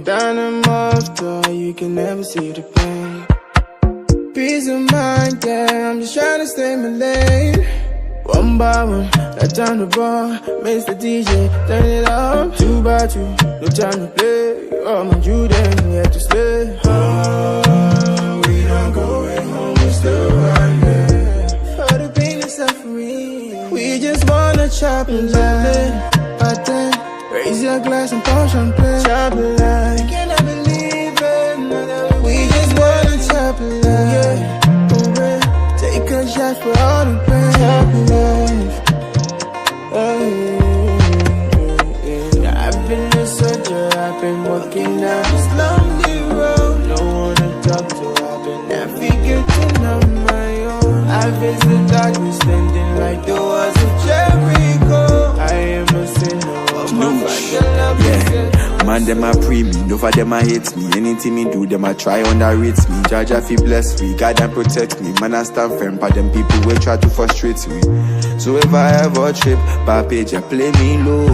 down and after, you can never see the pain. Peace of mind, yeah, I'm just trying to stay my lane. One by one, let's turn the bar, Mr. DJ, turn it up. 2 by 2, no time to play. Oh my, you then, we have to stay. Oh, we don't going home, we're still right here. For the pain and suffering, we just wanna chop and live. But then, raise your glass and pour champagne. Chop it like, can I believe it? We just wanna chop it like, yeah. Take a shot for all the pain. Chop it like, I've been a soldier, I've been walking down this lonely road. No one to talk to, I've been navigating on my own. I face the darkness, standing like the walls of Jericho. I am a sinner. No man, them a pre me, no for them a hate me. Anything me do, them a try underrate me. Jaja fi bless me, God and protect me. Man, I stand firm for them people will try to frustrate me. So if I ever trip, bad page, play me low.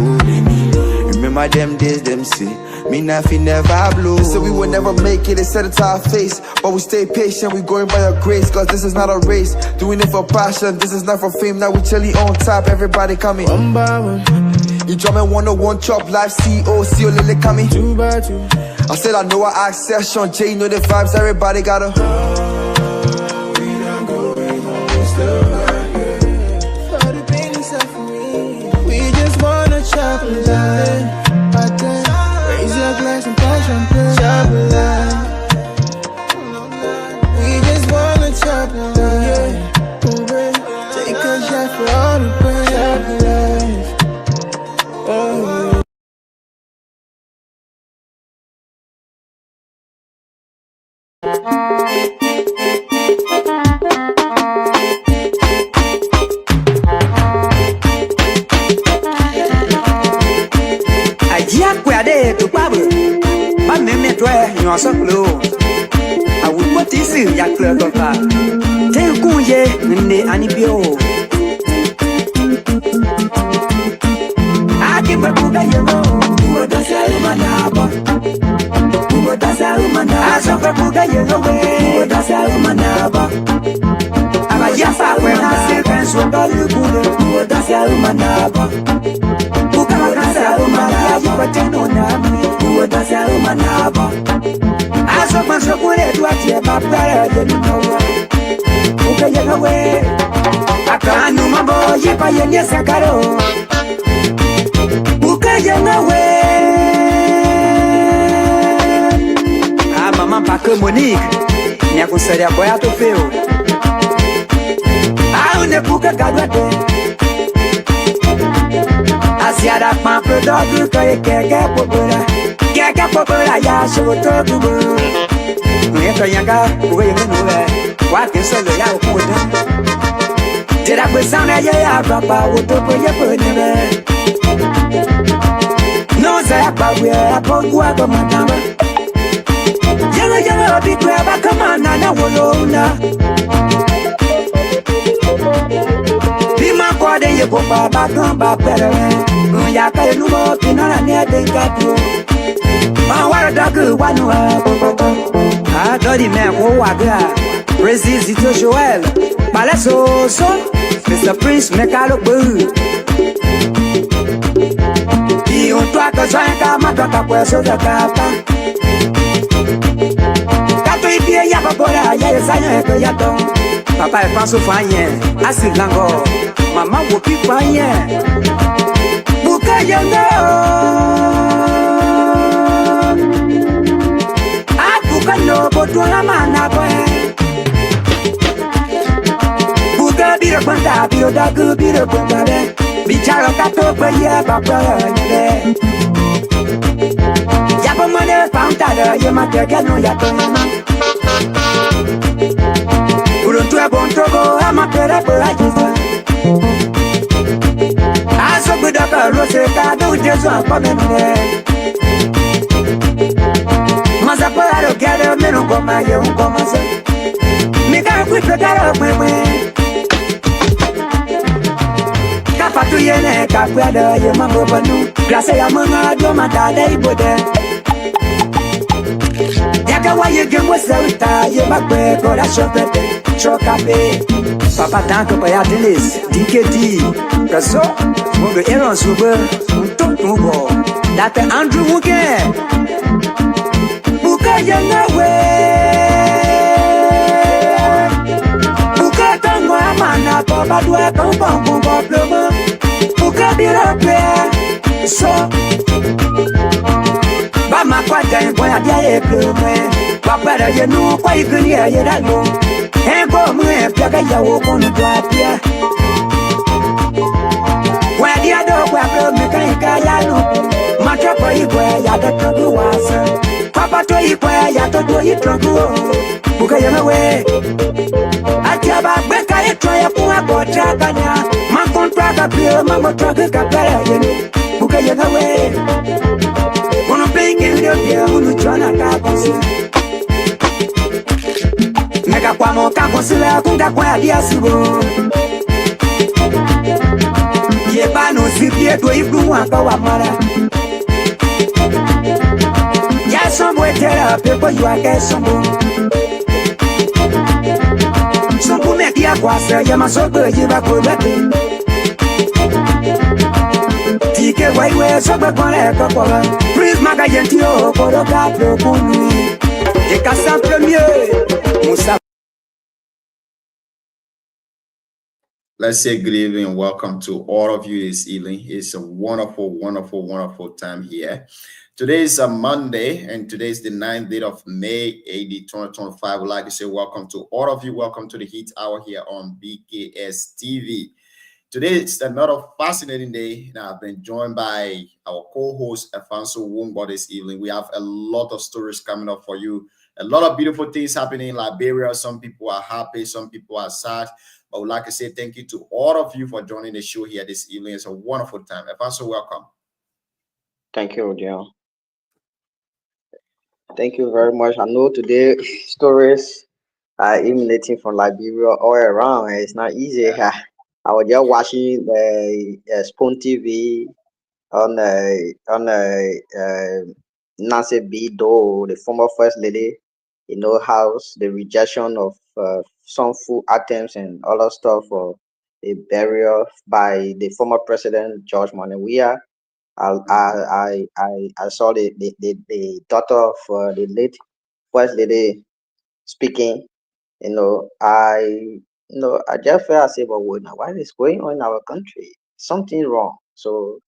Remember them days, them say, me nothing never blow. They said we would never make it, they said it to our face. But we stay patient, we going by your grace. Cause this is not a race, doing it for passion. This is not for fame, now we chilly on top. Everybody coming one by one. You drumming 101 chop life, CO, Lily coming 2 by 2. I said I know I accession, J know the vibes, everybody gotta. We don't go home, we're still right here. For the pain and suffering, we just wanna chop it like. But then, raise your glass and pour champagne. Chop it like. We just wanna chop it like, yeah. Take a shot for all the pain. Chop it like. Ajia kwade to babu ba meme twa nyo so klo awu potisi ya klo toka te kunye nne anibio akimba kuga yemo uda salmanaba uda salmanaba asofa kuga yemo uda salmanaba abajia fa kwe na se penso dolu kuno uda salmanaba uda salmanaba pateno na mi uda salmanaba asofa so kule duatie babara de no uga yemo akanu mambo yepa yenye sakaro Ah, maman pas que Monique, n'y a qu'on se dire quoi à tout faire. Ah, on est pour que gadouate. Asiada pan peu d'ordre que quelqu'un popula ya sur tout le monde. Nous y a yanga pour y mener quoi que ce le ya au coup de. J'ai la pression ya papa au tout pour y venir. No say we are pogwa komandamba. Yanga big grab kamana na wolona. Bima kwade ye bomba bagamba pere. Ya ka enu mo pinana ne de gato. Ma wara dagu wanu ah dodi me ko waga. Resist to Joel. Balaso so Mr. Prince Mekalo bu. On doit que j'aille comme toi ta poisson de capa. Quand tu es bien, y'a pas pour la y'a ça y'a que y'a donc. Papa est pas souffrant, assis l'ango. Maman vous pique pas rien. Bouka yanga. Ah bouka no boto la mana boy. Bouka bira kwanda biro dagu biro kwanda be. Bicharo kato paya papa ne. Ya po mane pantala ye matega no ya to mama. Uruntu bon togo amapera por ajisa. Aso buda rose ka do jesu apamene. Masa para gere meno koma ye un koma se. Mi ka ku pegara mwe. Fatu yene kakwada ye mambo banu. Grâce ya manga do matale ibode. you get what's out, you back where God has shot at Chocabe. Papa Tanko Payatilis, DKD, Casso, Mogo Aaron Super, Tokubo, that Andrew Muke, Buka Yanawe, Buka Tangwa Mana, Papa Dua Combo, Pluma, Buka Birape, so. Bama kwata nkwa dia plume Papa you know kwa ikunia yedalo Ego mwe pyaga ya wokono kwa pya Kwa dia do kwa plume kanka ya no Machopo ikwe ya dotogu wasa Papa to ikwe ya dotogu yitrogu Buka yanawe Atia babeka yitro ya kuwa kocha kanya Makontra kapio mambo trogu kapela yenu Buka yanawe Uno big in your dear, uno chana kakosi. Mega kwamo kakosila kunga kwa diasibo. Yeba no sipie to ibru waka wamara. Ya sombo etera pepo you are get sombo. Sombo meki ya kwasa ya masogo yiba kubete. Tike waiwe sobe kone kokola. Prise magayentio koro kapro kunu. Eka simple mieux. Musa. Let's say good evening and welcome to all of you this evening. It's a wonderful, wonderful, wonderful time here. Today is a Monday, and today is the 9th day of May, AD 2025. I would like to say welcome to all of you. Welcome to the Heat Hour here on BKS TV. Today is another fascinating day, and I've been joined by our co-host, Afanso Wumbo, this evening. We have a lot of stories coming up for you. A lot of beautiful things happening in Liberia. Some people are happy, some people are sad. But I would like to say thank you to all of you for joining the show here this evening. It's a wonderful time. Afanso, welcome. Thank you, dear. Thank you very much. I know today stories are emanating from Liberia all around. It's not easy. I was just watching the Spoon TV on Nancy B. Doe, the former first lady, house the rejection of some food items and other stuff for a burial by the former president George Montefiore. I saw the daughter of the late first lady speaking. I just felt I said, but what is going on in our country? Something wrong. So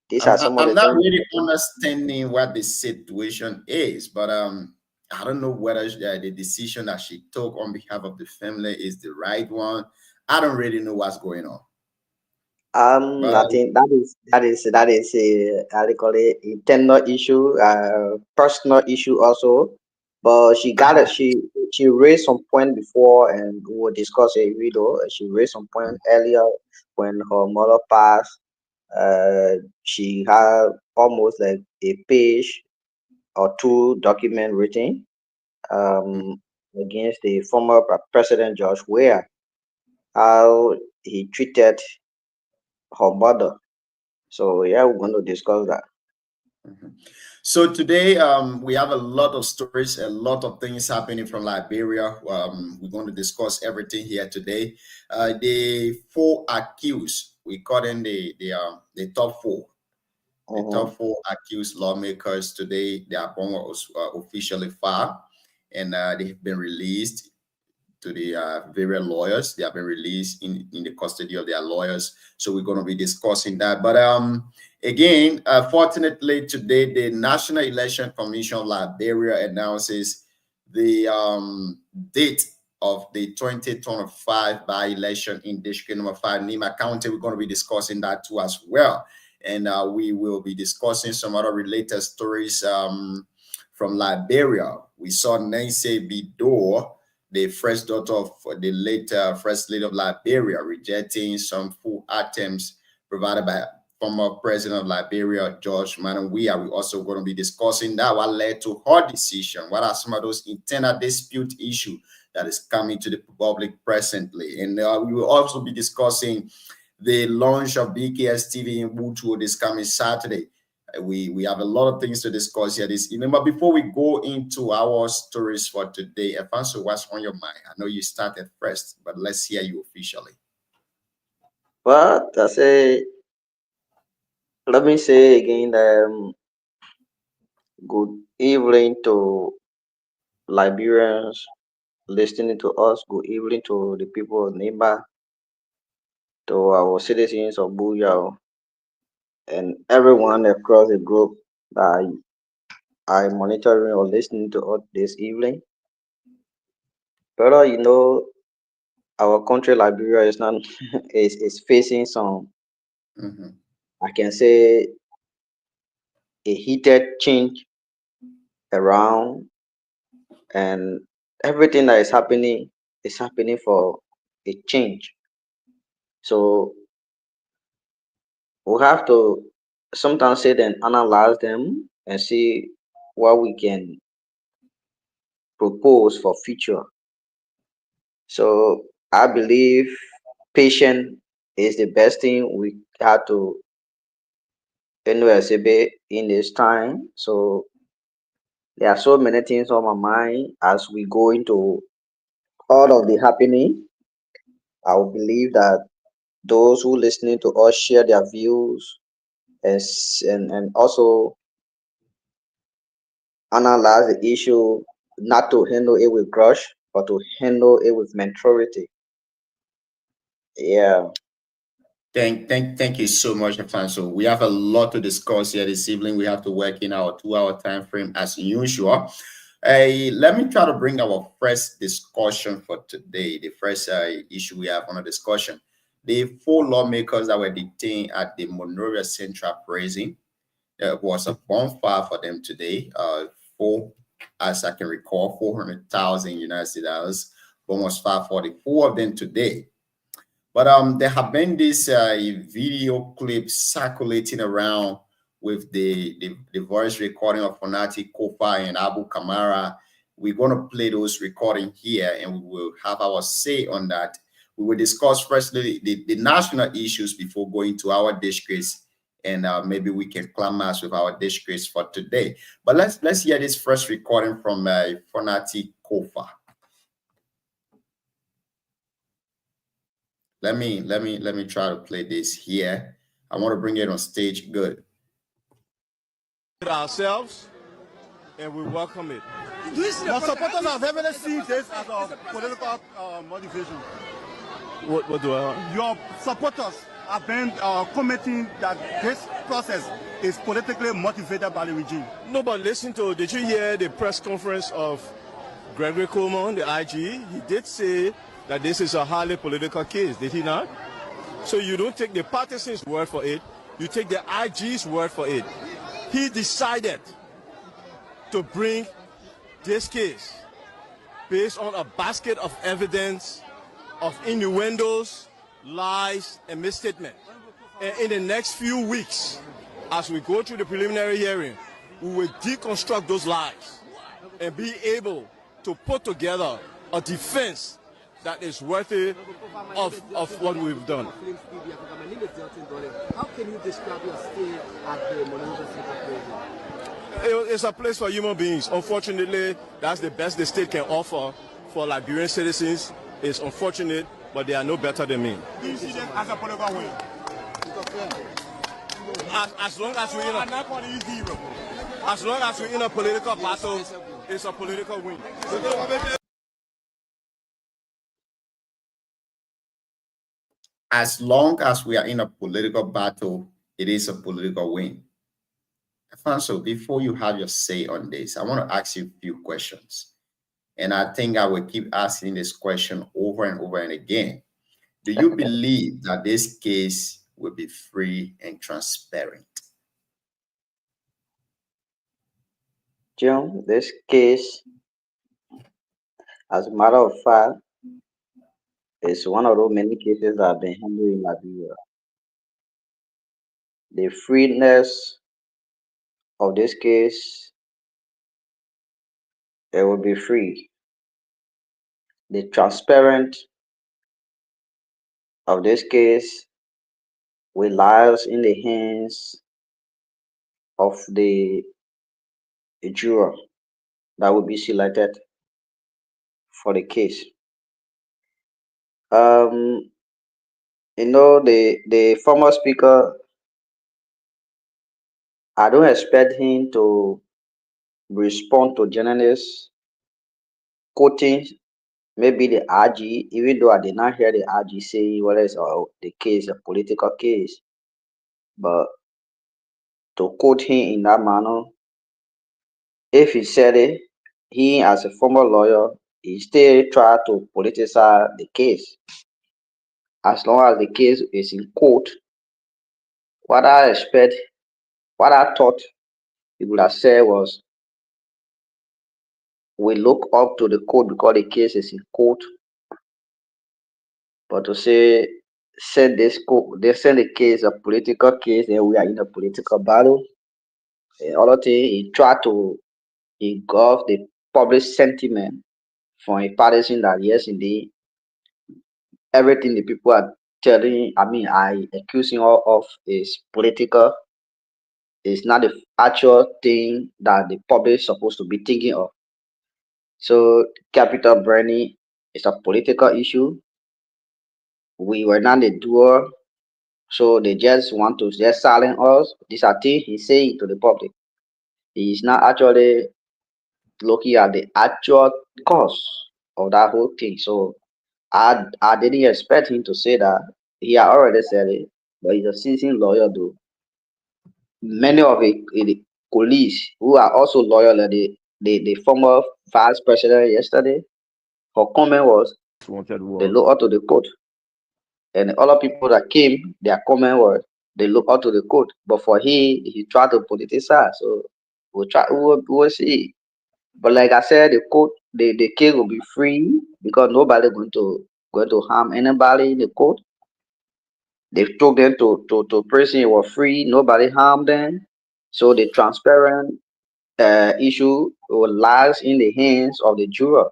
these are some of I'm the not things. really understanding what the situation is, but I don't know whether the decision that she took on behalf of the family is the right one. I don't really know what's going on. I think that is a how they call it internal issue, personal issue also. But she got it. She raised some point before, and we will discuss a video. She raised some point earlier when her mother passed. She had almost like a page or two document written against the former president George Weah, how he treated her mother. So yeah, we're going to discuss that. So today we have a lot of stories, a lot of things happening from Liberia. We're going to discuss everything here today. The four accused, we call them the top four. The top four accused lawmakers today, their appointment was officially filed, and they've been released to the various lawyers. They have been released in the custody of their lawyers. So we're going to be discussing that. But again, fortunately today, the National Election Commission of Liberia announces the date of the 2025 by-election in District Number 5, Nima County. We're going to be discussing that too as well. And we will be discussing some other related stories from Liberia. We saw Nancy Bidor, the first daughter of the late first lady of Liberia, rejecting some food items provided by former president of Liberia, George Montefiore. We're also going to be discussing that, what led to her decision. What are some of those internal dispute issues that is coming to the public presently? And we will also be discussing the launch of BKS TV in Butu this coming Saturday. We have a lot of things to discuss here this evening. But before we go into our stories for today, Afonso, what's on your mind? I know you started first, but let's hear you officially. Well, I say, let me say again, good evening to Liberians listening to us. Good evening to the people of Neighbor, to our citizens of Buyao, and everyone across the globe that are monitoring or listening to us this evening. Brother, our country, Liberia, is not is facing some, Mhm. I can say, a heated change around, and everything that is happening for a change. So we have to sometimes sit and analyze them and see what we can propose for future. So I believe patience is the best thing we have to exhibit in this time. So there are so many things on my mind as we go into all of the happening. I will believe that those who listening to us share their views and also analyze the issue, not to handle it with grudge, but to handle it with maturity. Yeah. Thank you so much, Afonso. We have a lot to discuss here this evening. We have to work in our 2 hour time frame as usual. Let me try to bring our first discussion for today. The first issue we have on a discussion. The 4 lawmakers that were detained at the Monrovia Central Prison. There was a bonfire for them today. Four, as I can recall, 400,000 United States dollars, almost 544 of them today. But there have been this video clip circulating around with the voice recording of Fonati Kofa and Abu Kamara. We're going to play those recording here, and we will have our say on that. We will discuss firstly the national issues before going to our districts, and maybe we can climax with our districts for today. But let's hear this first recording from Fonati Kofa. Let me try to play this here. I want to bring it on stage. Good. Ourselves, and we welcome it. Now, supporters have heavily seen this as a political motivation. What do I? Your supporters have been commenting that this process is politically motivated by the regime. No, but did you hear the press conference of Gregory Coleman, the IG? He did say that this is a highly political case, did he not? So you don't take the partisan's word for it, you take the IG's word for it. He decided to bring this case based on a basket of evidence of innuendos, lies, and misstatement. And in the next few weeks, as we go through the preliminary hearing, we will deconstruct those lies and be able to put together a defense that is worthy of what we've done. How can you describe your stay at the Monrovia Central Prison? It's a place for human beings. Unfortunately, that's the best the state can offer for Liberian citizens. It's unfortunate, but they are no better than me. Do you see them as a political win? As long as we're in a political battle, it's a political win. As long as we are in a political battle, it is a political win. Afonso, before you have your say on this, I want to ask you a few questions. And I think I will keep asking this question over and over and again. Do you believe that this case will be free and transparent? John, this case, as a matter of fact, is one of those many cases that have been handled in Liberia. The freeness of this case, it will be free. The transparent of this case will lies in the hands of the juror that will be selected for the case. Um, the former speaker, I don't expect him to respond to journalists quoting maybe the RG, even though I did not hear the RG say whether it's the case a political case, but to quote him in that manner, if he said it, he as a former lawyer, he still try to politicize the case. As long as the case is in court, what I expect, what I thought he would have said was, we look up to the court because the case is in court. But to say send this court, they send the case a political case, and we are in a political battle. The other thing, he try to engulf the public sentiment from a partisan that yes, indeed, everything the people are telling, I accusing of is political. It's not the actual thing that the public is supposed to be thinking of. So capital burning is a political issue. We were not the doer, so they just want to just silence us. These are things he's saying to the public. He's not actually looking at the actual cause of that whole thing. So I didn't expect him to say that. He had already said it, but he's a seasoned lawyer though. Many of the colleagues who are also loyal, like the former vice president yesterday, her comment was they look up to the court. And the other people that came, their comment was they look up to the court. But for he tried to politicize. So we'll see. But like I said, the court the case will be free because nobody going to harm anybody in the court. They took them to prison, it was free, nobody harmed them. So the transparent issue lies in the hands of the juror.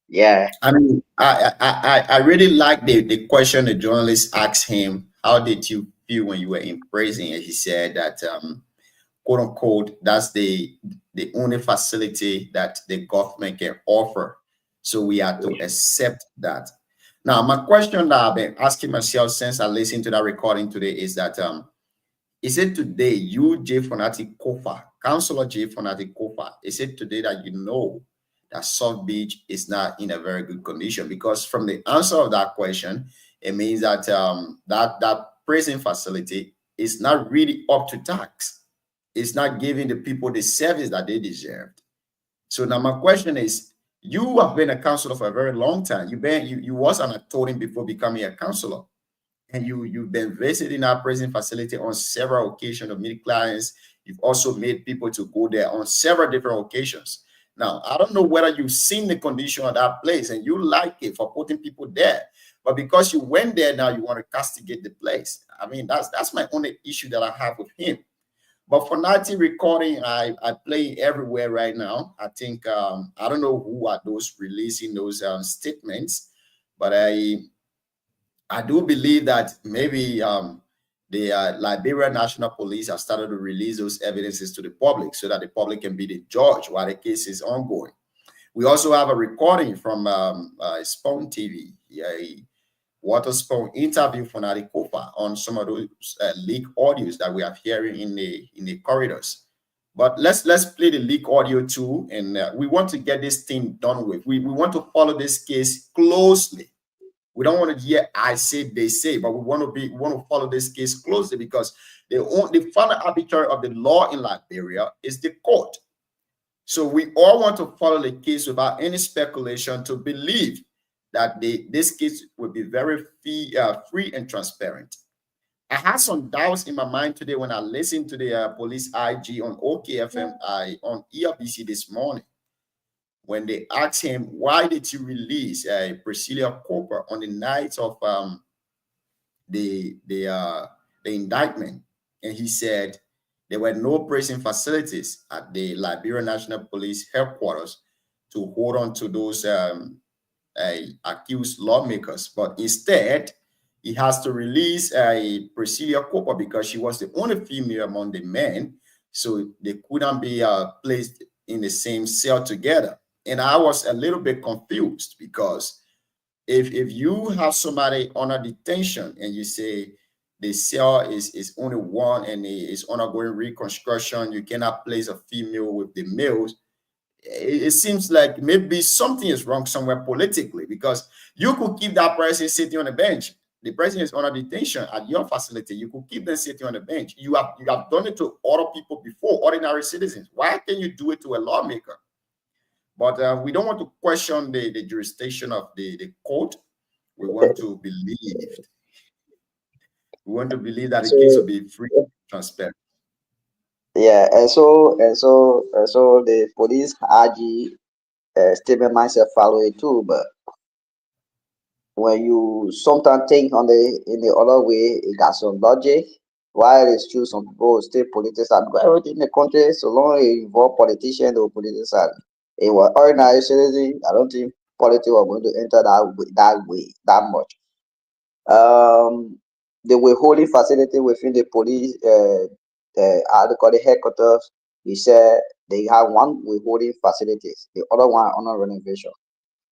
Yeah. I mean, I really like the question the journalist asked him. How did you feel when you were in prison? And he said that quote unquote, that's the only facility that the government can offer. So we have to accept that. Now, my question that I've been asking myself since I listened to that recording today is that is it today you, J. Fonati Kofa, Councillor J. Fonati Kofa, is it today that you know that South Beach is not in a very good condition? Because from the answer of that question, it means that that prison facility is not really up to tax. It's not giving the people the service that they deserved. So now my question is, you have been a counselor for a very long time. You was an attorney before becoming a counselor. And you've been visiting our prison facility on several occasions to meet clients. You've also made people to go there on several different occasions. Now, I don't know whether you've seen the condition of that place and you like it for putting people there, but because you went there now, you want to castigate the place. I mean, that's my only issue that I have with him. But for Nati recording, I play everywhere right now. I think I don't know who are those releasing those statements, but I do believe that maybe the Liberia National Police have started to release those evidences to the public so that the public can be the judge while the case is ongoing. We also have a recording from Spawn TV, a Waterspoon interview for Nadi Kofa on some of those leak audios that we are hearing in the corridors. But let's play the leak audio too, and we want to get this thing done with. We want to follow this case closely. We don't want to hear I say, they say, but we want to follow this case closely because the final arbiter of the law in Liberia is the court. So we all want to follow the case without any speculation to believe that this case will be very free and transparent. I had some doubts in my mind today when I listened to the police IG on OKFM on ERBC this morning, when they asked him, why did you release Priscilla Cooper on the night of the indictment? And he said there were no prison facilities at the Liberia National Police headquarters to hold on to those accused lawmakers, but instead he has to release Priscilla Cooper because she was the only female among the men. so they couldn't be placed in the same cell together. And I was a little bit confused because if you have somebody under detention and you say the cell is only one and it's undergoing reconstruction, you cannot place a female with the males. It seems like maybe something is wrong somewhere politically, because you could keep that person sitting on a bench. The person is under detention at your facility. You could keep them sitting on the bench. You have done it to other people before, ordinary citizens. Why can you do it to a lawmaker? But we don't want to question the jurisdiction of the court. We want to believe. We want to believe that the case So will be free, transparent. yeah, and so the police RG statement myself follow it too, but when you sometimes think on the other way, it got some logic. While it's true, some people stay politicians because everything in the country, so long it involve politicians or politicians, it was ordinary citizen. I don't think politics were going to enter that way that much. The withholding facility within the police, how they call the headquarters, he said they have one withholding facilities, the other one under renovation.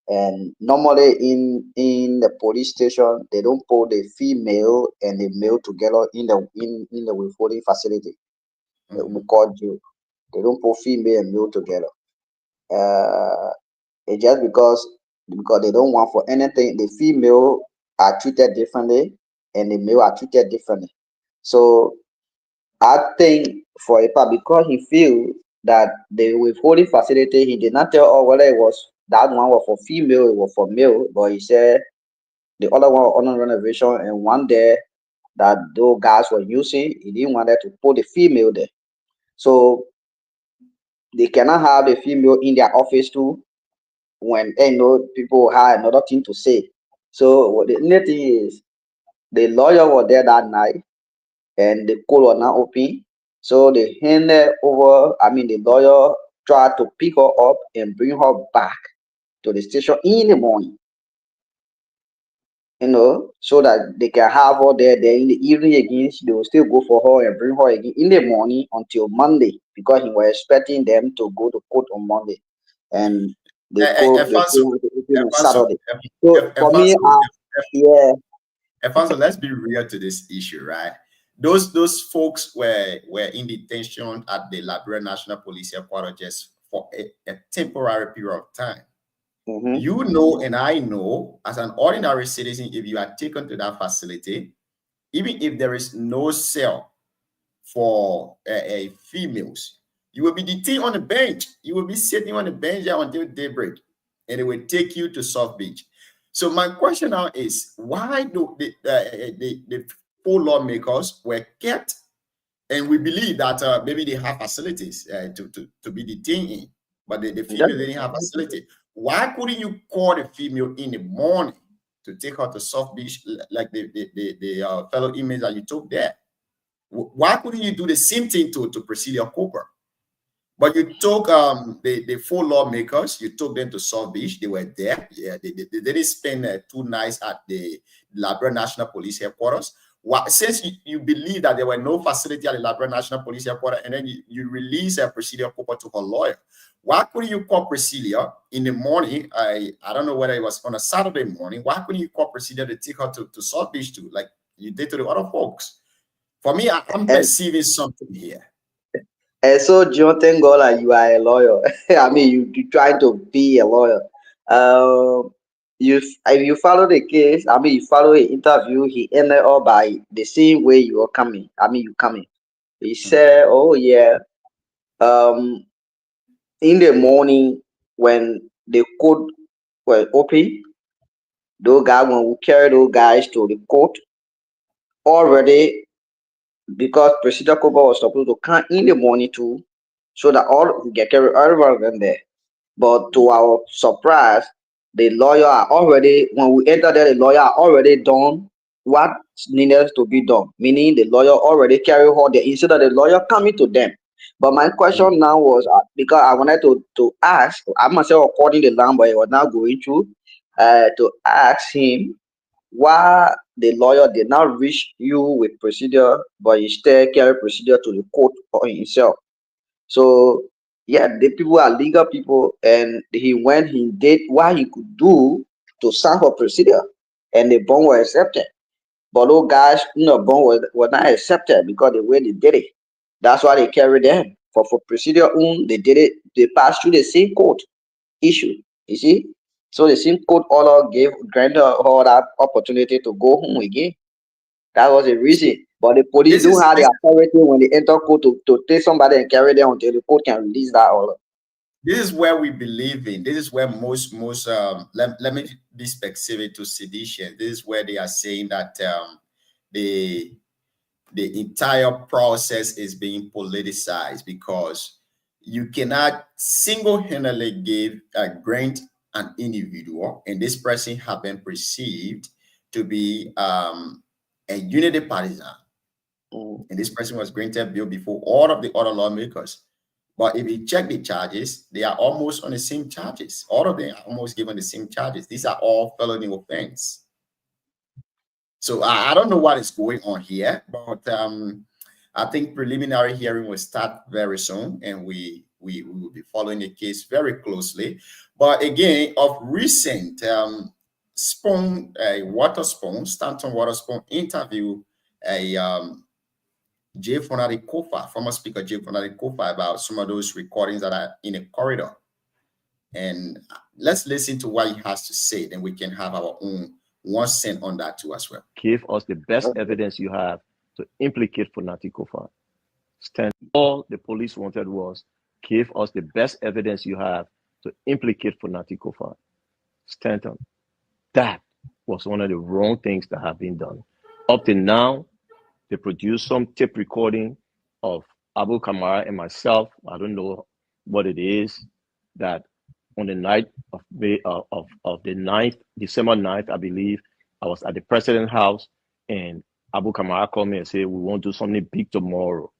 And normally in the police station, they don't put the female and the male together in the withholding facility. We Mhm. call jail. They don't put female and male together. Uh, it's just because they don't want for anything. The female are treated differently, and the male are treated differently. So I think for a part, because he feel that the withholding facility, he did not tell us whether it was that one was for female, it was for male, but he said the other one was under renovation, and one there that those guys were using, he didn't want them to put the female there. So they cannot have the female in their office too when people have another thing to say. So what the only thing is, the lawyer was there that night and the court was not open. So they handed over, the lawyer tried to pick her up and bring her back to the station in the morning, so that they can have her there. Then in the evening again, they will still go for her and bring her again in the morning until Monday, because he was expecting them to go to court on Monday. And the Efanso, court had to open on Efanso, Saturday. So for me, Efanso, yeah. Alfonso, let's be real to this issue, right? Those folks were in detention at the Liberia National Police Headquarters just for a temporary period of time. Mm-hmm. You know, and I know, as an ordinary citizen, if you are taken to that facility, even if there is no cell for females, you will be detained on the bench. You will be sitting on the bench there until daybreak, and it will take you to South Beach. So my question now is, why do the four lawmakers were kept, and we believe that maybe they have facilities to be detained in, but the female didn't have facility. Why couldn't you call the female in the morning to take her to South Beach, like the fellow inmates that you took there? Why couldn't you do the same thing to Priscilla Cooper? But you took the four lawmakers, you took them to South Beach. They were there. Yeah, they didn't spend 2 nights at the Liberia National Police Headquarters. Since you believe that there were no facility at the Liberia National Police Headquarters, and then you release Priscilla Cooper to her lawyer, why couldn't you call Priscilla in the morning? I don't know whether it was on a Saturday morning. Why couldn't you call Priscilla to take her to South Beach too, like you did to the other folks? For me, I'm And perceiving something here. so Jonathan Gola, you are a lawyer. You try to be a lawyer. If you follow the case, you follow the interview, he ended up by the same way you are coming. You coming. He Mhm. said, "Oh yeah, um, in the morning when the court were open, those guys when we carry those guys to the court already, because President Koba was supposed to come in the morning too, so that all we get carry everyone of them there. But to our surprise, the lawyer are already, when we enter there, the lawyer are already done what needed to be done. Meaning the lawyer already carry all the instead of the lawyer coming to them. But my question now was, because I wanted to ask, I myself according to the line, but I was now going through to ask him why the lawyer did not reach you with procedure, but instead carry procedure to the court for himself. So yeah, the people are legal people, and he did what he could do to sign for procedure, and the bond was accepted. But those guys, bond was not accepted because the way they did it. That's why they carried them. For procedure they did it, they passed through the same court issue. You see? So the same court order granted her that opportunity to go home again. That was the reason. But the police This don't is have the this, authority when they enter court to take somebody and carry them until the court can release that order. this is where we believe in. This is where most let me be specific to sedition. This is where they are saying that the entire process is being politicized, because you cannot single-handedly give a grant an individual, and this person have been perceived to be a unity partisan, Mm. and this person was granted bail before all of the other lawmakers. But if you check the charges, they are almost on the same charges. All of them are almost given the same charges. These are all felony offense. So I don't know what is going on here, but I think preliminary hearing will start very soon, and we will be following the case very closely. But again, of recent, Stanton Waterspoon interviewed a Jay Fonari Kofa, former Speaker Jay Fonari Kofa, about some of those recordings that are in a corridor. And let's listen to what he has to say, then we can have our own 1 cent on that too as well. Give us the best evidence you have to implicate Fonari Kofa. All the police wanted was, give us the best evidence you have to implicate Fonari Kofa. Stanton. That was one of the wrong things that have been done. Up to now, they produced some tape recording of Abu Kamara and myself. I don't know what it is, that on the night of the 9th, December 9th, I believe, I was at the president's house, and Abu Kamara called me and said, we want to do something big tomorrow.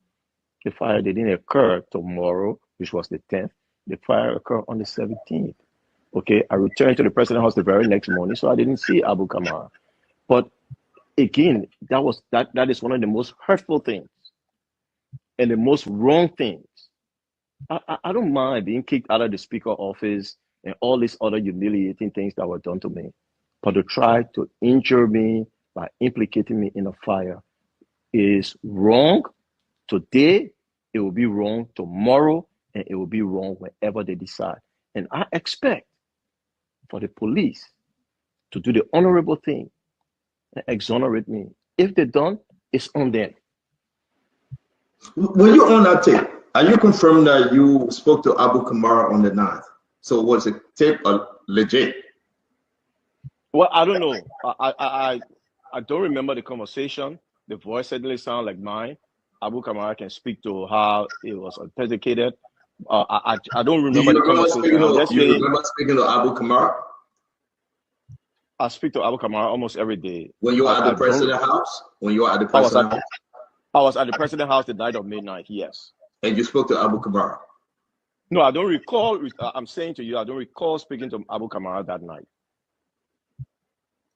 The fire didn't occur tomorrow, which was the 10th. The fire occurred on the 17th. Okay, I returned to the president's house the very next morning, so I didn't see Abu Kamara. But again, that is one of the most hurtful things and the most wrong things. I don't mind being kicked out of the speaker office and all these other humiliating things that were done to me, but to try to injure me by implicating me in a fire is wrong. Today, it will be wrong tomorrow, and it will be wrong whenever they decide. And I expect for the police to do the honorable thing and exonerate me. If they don't, it's on them. When you on that tape, are you confirmed that you spoke to Abu Kamara on the 9th? So was the tape legit? Well, I don't know. I don't remember the conversation. The voice certainly sounds like mine. Abu Kamara can speak to how it was authenticated. I don't remember the conversation. You remember speaking to Abu Kamara? I speak to Abu Kamara almost every day. When you were at the president's house? When you were at the president's house? I was at the president's house the night of midnight, yes. And you spoke to Abu Kamara? No, I don't recall. I'm saying to you, I don't recall speaking to Abu Kamara that night.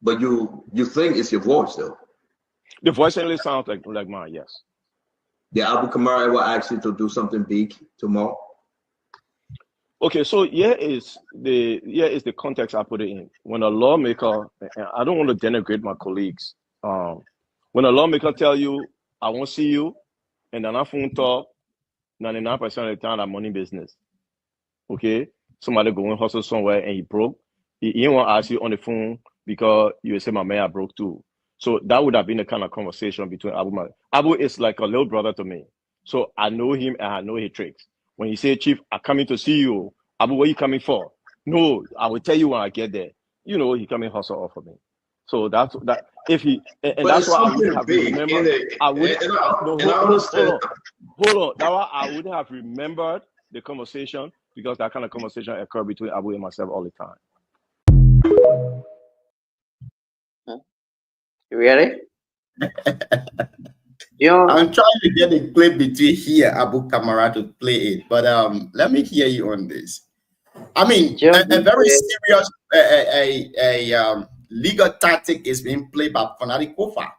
But you think it's your voice, though? The voice certainly sounds like mine, yes. Did Abu Kamara ever ask you to do something big tomorrow? Okay, so here is the context I put it in. When a lawmaker, I don't want to denigrate my colleagues. When a lawmaker tell you, I won't see you, and then I phone talk, 99% of the time I'm money business. Okay, somebody go and hustle somewhere and he broke. He won't ask you on the phone because you say my man I broke too. So that would have been the kind of conversation between Abu. Abu is like a little brother to me. So I know him and I know his tricks. When he say, Chief, I'm coming to see you, Abu, what are you coming for? No, I will tell you when I get there. You know, he coming hustle off of me. So that's that. If he and that's why I wouldn't have remembered. I would. Hold on. That's why I wouldn't have remembered the conversation, because that kind of conversation occurred between Abu and myself all the time. You ready? I'm trying to get a clip between here, Abu Kamara, to play it, but let me hear you on this. I mean, a very serious legal tactic is being played by Fonari Kofa.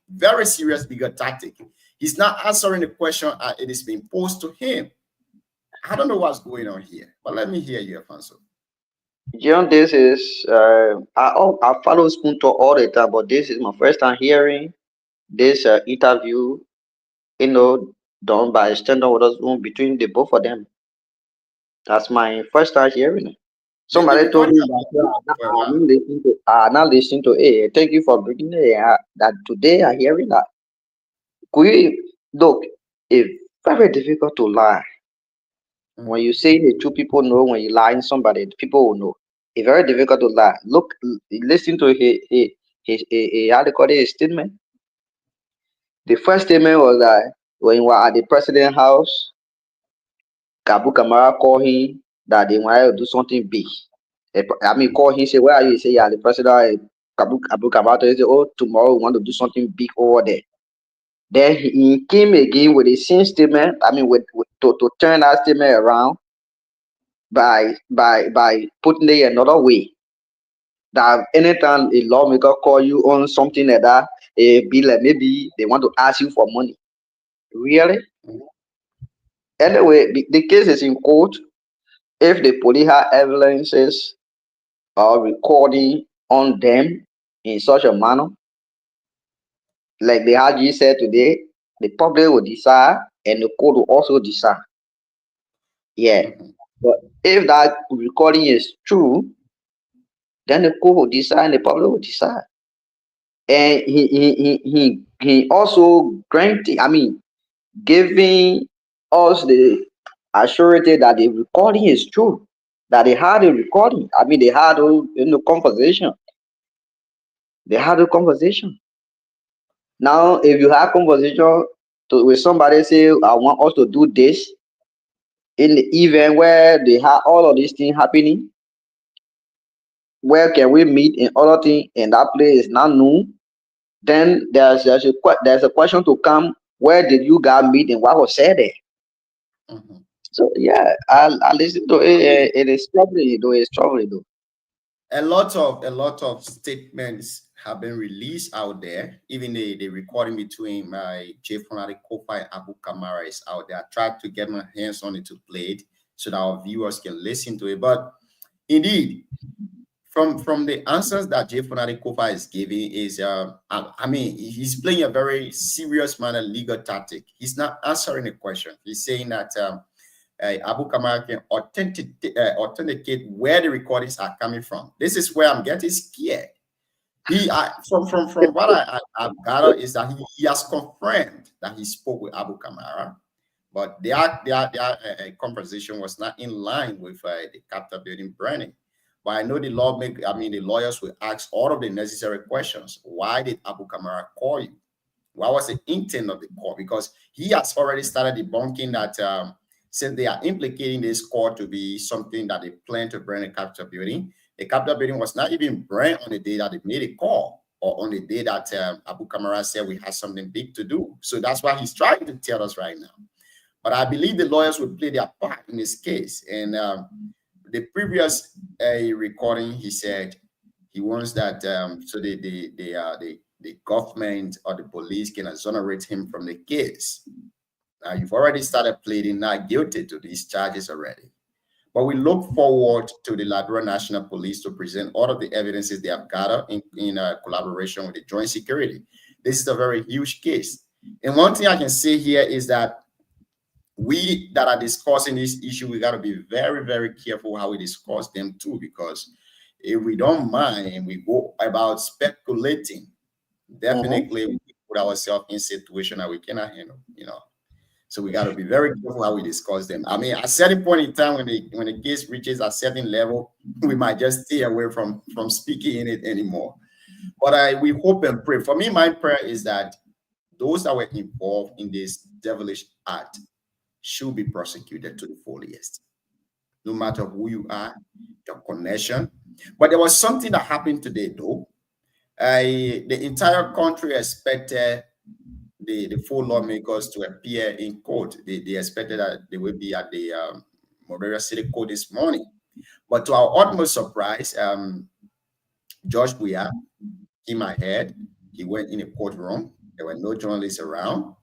Very serious legal tactic. He's not answering the question it is being posed to him. I don't know what's going on here, but let me hear you, Afonso. John, this is I follow Spoon Talk all the time, but this is my first time hearing this interview, you know, done by Standard Waters Room between the both of them. That's my first time hearing it. The Somebody told recording me has that been going on for a while. I'm not listening to it. Thank you for bringing it. That today I hearing that. Could you look? It's very difficult to lie. When you say the truth, people know. When you lie in somebody, people will know. It's very difficult to lie. Look, listen to how they call it, his statement. The first statement was that when he was at the president house, Kabu Kamara called him that they wanted to do something big. I mean, call him, say, where are you? He say, yeah, the president, Kabu Kamara, he say, oh, tomorrow we want to do something big over there. Then he came again with the same statement. I mean, to turn that statement around by putting it another way. That anytime a lawmaker call you on something like that, it be like maybe they want to ask you for money. Really? Anyway, the case is in court. If the police have evidences or recording on them in such a manner, like the RG said today, the public will decide and the court will also decide. Yeah. But if that recording is true, then the court will decide and the public will decide. And he also granted, I mean, giving us the assurity that the recording is true, that they had a recording. I mean, they had a conversation. They had a conversation. Now, if you have conversation with somebody, say, I want us to do this in the event where they have all of these things happening, where can we meet and other thing, and that place is not known, then there's a question to come, where did you guys meet and what was said there? So yeah, I listen to it. It is troubling though. It's troubling though. A lot of statements have been released out there. Even the recording between my J Fanatic Kofi and Abu Kamara is out there. I tried to get my hands on it to play it so that our viewers can listen to it. But indeed, from the answers that J Fanatic Kofi is giving is I mean, he's playing a very serious manner legal tactic. He's not answering the question. He's saying that Abu Kamara can authenticate where the recordings are coming from. This is where I'm getting scared. From what I've gathered is that he has confirmed that he spoke with Abu Kamara, but their conversation was not in line with the Capitol building burning. But I know the lawyers will ask all of the necessary questions. Why did Abu Kamara call you? What was the intent of the call? Because he has already started debunking that since they are implicating this call to be something that they plan to burn the Capitol building, the Capitol building was not even burned on the day that they made a call or on the day that Abu Kamara said we had something big to do. So that's why he's trying to tell us right now. But I believe the lawyers will play their part in this case. And the previous recording, he said he wants that so the government or the police can exonerate him from the case. Now, you've already started pleading not guilty to these charges already. But we look forward to the Liberia National Police to present all of the evidences they have gathered in collaboration with the Joint Security. This is a very huge case. And one thing I can say here is that we that are discussing this issue, we got to be very, very careful how we discuss them too, because if we don't mind and we go about speculating, definitely we put ourselves in a situation that we cannot handle, So we got to be very careful how we discuss them. I mean, at a certain point in time, when the case reaches a certain level, we might just stay away from speaking in it anymore. But we hope and pray. For me, my prayer is that those that were involved in this devilish act should be prosecuted to the fullest, no matter who you are, your connection. But there was something that happened today, though. The entire country expected the full lawmakers to appear in court. They expected that they would be at the Monrovia City Court this morning. But to our utmost surprise, George Buya came ahead. He went in a courtroom. There were no journalists around.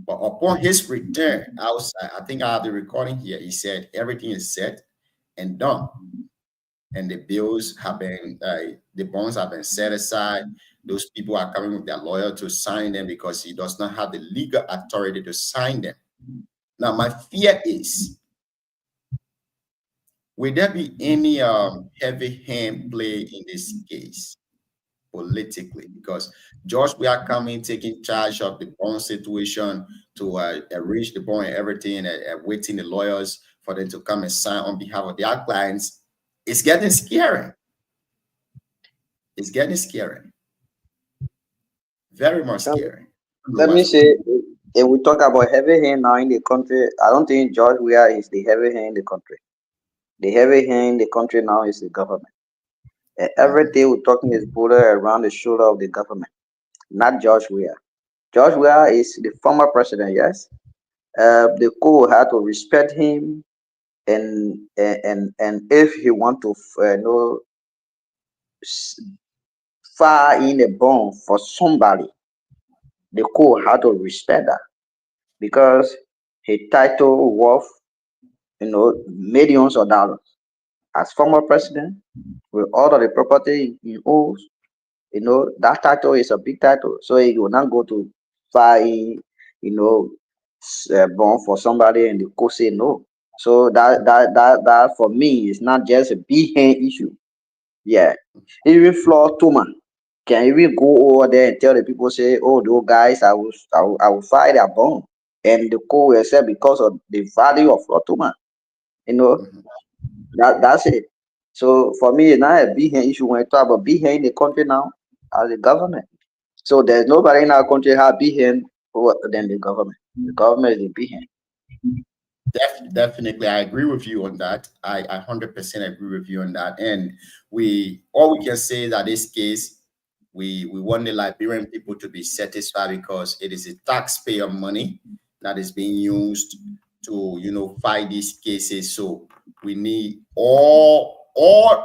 But upon his return outside, I think I have the recording here. He said everything is set and done, and the bills have been, the bonds have been set aside. Those people are coming with their lawyer to sign them because he does not have the legal authority to sign them. Now, my fear is, will there be any heavy hand play in this case politically? Because George, we are coming, taking charge of the bond situation to arrange the bond and everything, and waiting the lawyers for them to come and sign on behalf of their clients. It's getting scary. It's getting scary. Very much scary. Let me say, if we talk about heavy hand now in the country, I don't think George Weah is the heavy hand in the country. The heavy hand in the country now is the government. And every day we're talking is border around the shoulder of the government, not George Weah. George Weah is the former president, yes. The co had to respect him, and if he want to fire in a bond for somebody, the co had to respect that because his title worth millions of dollars as former president with all of the property he owns. That title is a big title, so he will not go to fire bond for somebody and the court say no. So that for me is not just a big hand issue. Yeah, even Floor Tuma can even go over there and tell the people, say, oh, those guys, I will fire their bond, and the court will say because of the value of Floor Tuma. That's it. So for me, it's not a big hand issue when I talk about big hand in the country now as the government. So there's nobody in our country have big hand than the government. The government is the big hand. Definitely, I agree with you on that. I 100% agree with you on that. And all we can say is that this case, we want the Liberian people to be satisfied because it is a taxpayer money that is being used to fight these cases. So we need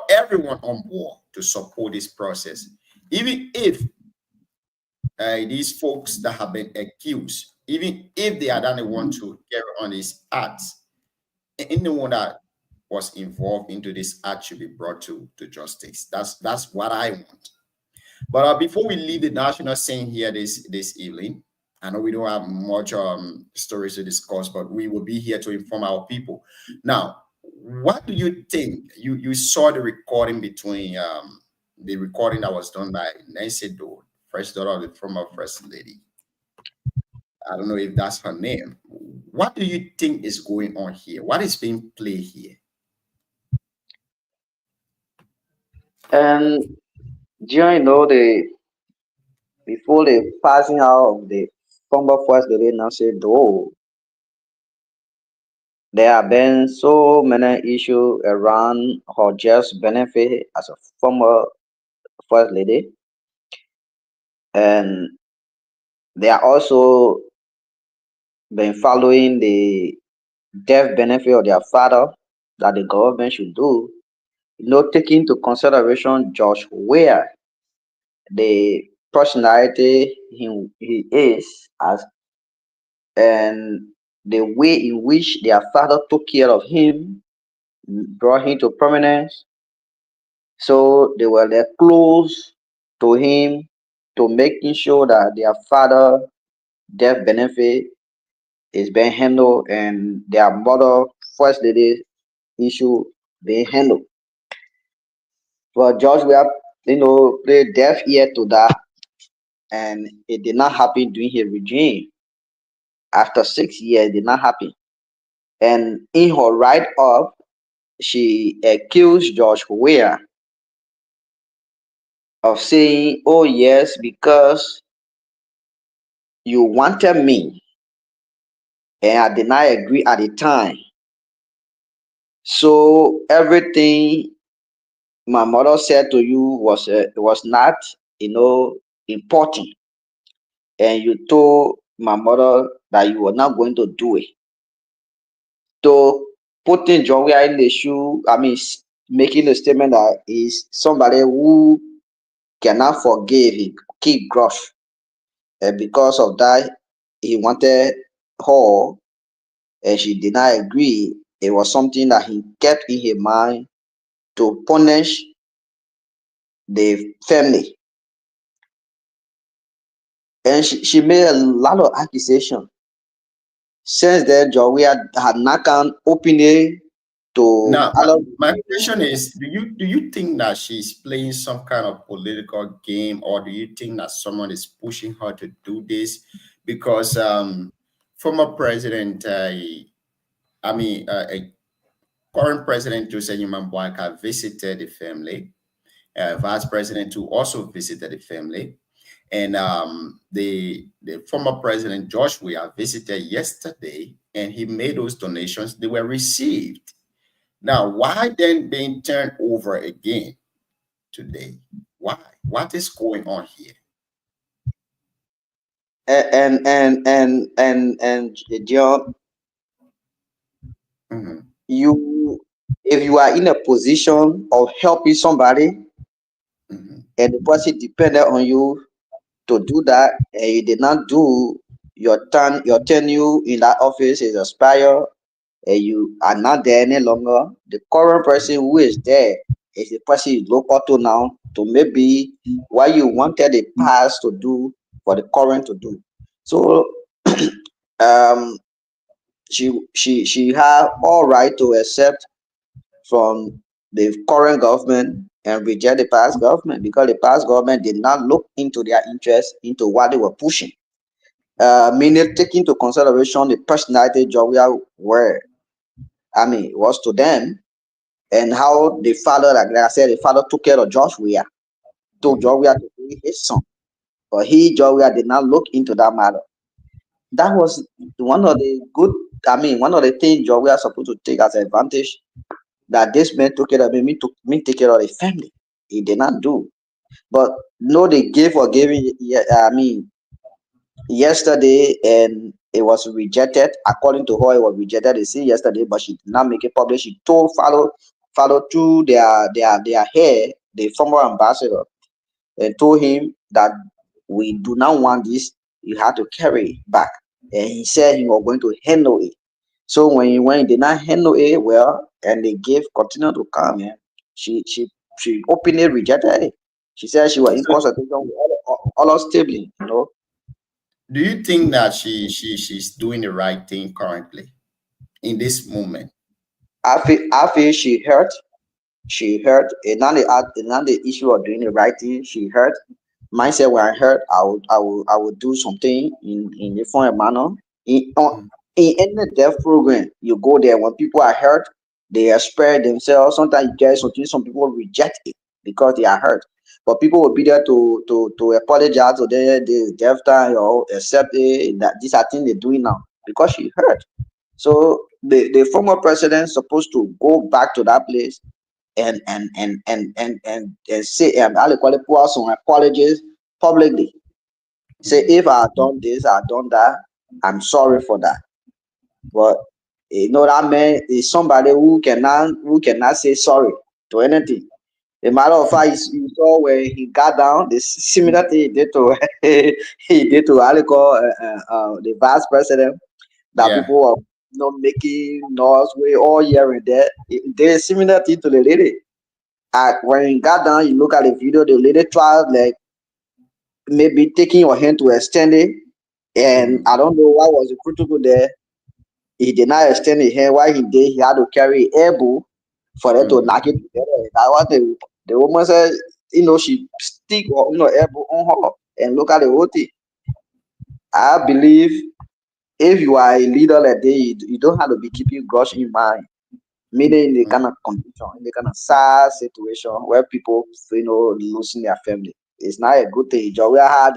everyone on board to support this process, even if these folks that have been accused, even if they are not the one to carry on these acts, anyone that was involved into this act should be brought to justice. That's what I want. But before we leave the national scene here this evening, I know we don't have much stories to discuss, but we will be here to inform our people. Now, what do you think? You saw the recording between the recording that was done by Nancy Doe, first daughter of the former first lady. I don't know if that's her name. What do you think is going on here? What is being played here? And during before the passing out of the former first lady Nancy Doe, there have been so many issues around her just benefit as a former first lady, and they are also been following the death benefit of their father that the government should do. Taking into consideration George Weah, the personality he is as, and the way in which their father took care of him, brought him to prominence. So they were there close to him to making sure that their father death benefit is being handled and their mother first lady issue being handled. But George Weah, played deaf ear to that, and it did not happen during his regime. After 6 years, it did not happen. And in her write up, she accused George Weah of saying, oh, yes, because you wanted me, and I did not agree at the time. So everything my mother said to you was not, important, and you told my mother that you were not going to do it. To putting John Weah in the shoe, making a statement that is somebody who cannot forgive, he keep grudge, and because of that, he wanted her and she did not agree, it was something that he kept in his mind to punish the family. And she made a lot of accusations. Since then, Joey had not come openly to Now, allow. my question is, do you think that she's playing some kind of political game, or do you think that someone is pushing her to do this? Because former president, a current president Jose Boakai visited the family. Vice president who also visited the family, and the former president George Weah visited yesterday, and he made those donations. They were received. Now, why then being turned over again today? Why? What is going on here? And John, Mhm, you, if you are in a position of helping somebody mhm, and the person depended on you to do that, and you did not do your tenure in that office is expired, and you are not there any longer, the current person who is there is the person you look up to now to maybe what you wanted the past to do for the current to do. So um she had all right to accept from the current government and reject the past government because the past government did not look into their interest into what they were pushing. Meaning taking into consideration the personality Joria were, was to them, and how the father, like I said, the father took care of Josh Weah, told mhm. Josh Weah to be his son. But Josh Weah did not look into that matter. That was one of the one of the things Josh Weah supposed to take as advantage that this man took care of me, took me take care of the family. He did not do. But no, they gave or giving, yesterday, and it was rejected. According to her, it was rejected. They see yesterday, but she did not make it public. She told follow through their hair, the former ambassador, and told him that we do not want this. You have to carry it back. And he said he was going to handle it. So when he did not handle it well, and they gave continue to come, she openly rejected it. She said she was in So, consultation with all our stabling, you know. do you think that she's doing the right thing currently in this moment? I feel she hurt. And not the issue of doing the right thing. She hurt. Myself, when I hurt, I would do something in a different manner. Mhm, In any death program, you go there when people are hurt, they express themselves. Sometimes you get something, some people reject it because they are hurt. But people will be there to apologize to the death time or accept it, that these are things they're doing now because she hurt. So the former president supposed to go back to that place and say I'll call it pour some apologies publicly. Say mhm. if I done this, I done that, I'm sorry for that. But that man is somebody who cannot say sorry to anything. A matter of fact, you saw when he got down, the similar thing he did to he did to Aliko, the vice president, that Yeah. people were making noise way all here and there. There's similar thing to the lady. When he got down, you look at the video, the lady tried like maybe taking your hand to extend it, and Mhm, I don't know what was the critical there. He did not extend his hand. Why he did, he had to carry elbow for them to mhm. knock it together. That was the woman said, she stick or elbow on her and look at the whole thing. I believe if you are a leader like that, you don't have to be keeping grudge in mind. Meaning in the kind of condition, in the kind of sad situation where people losing their family. It's not a good thing. Joria had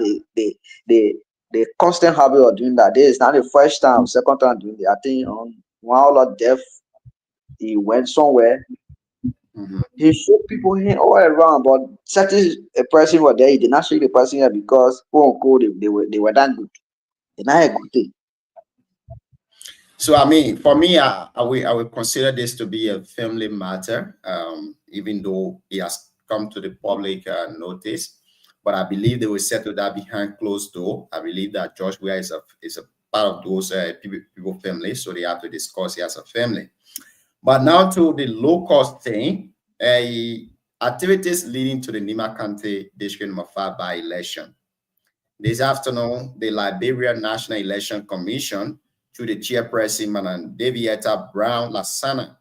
the constant habit of doing that. This is not the first time, second time doing that. I think on one other death, he went somewhere. Mhm. He shook people hand all around, but certain a person was there. He did not shake the person here because quote unquote they were that good. It's not a good thing. So I mean, for me, I will consider this to be a family matter, even though it has come to the public notice. But I believe they will settle that behind closed door. I believe that George Weah is a part of those people family, so they have to discuss it as a family. But now to the low-cost thing, activities leading to the Nima County District Number 5 by-election. This afternoon, the Liberia National Election Commission, through the chairperson, Madam Davietta Brown Lasana,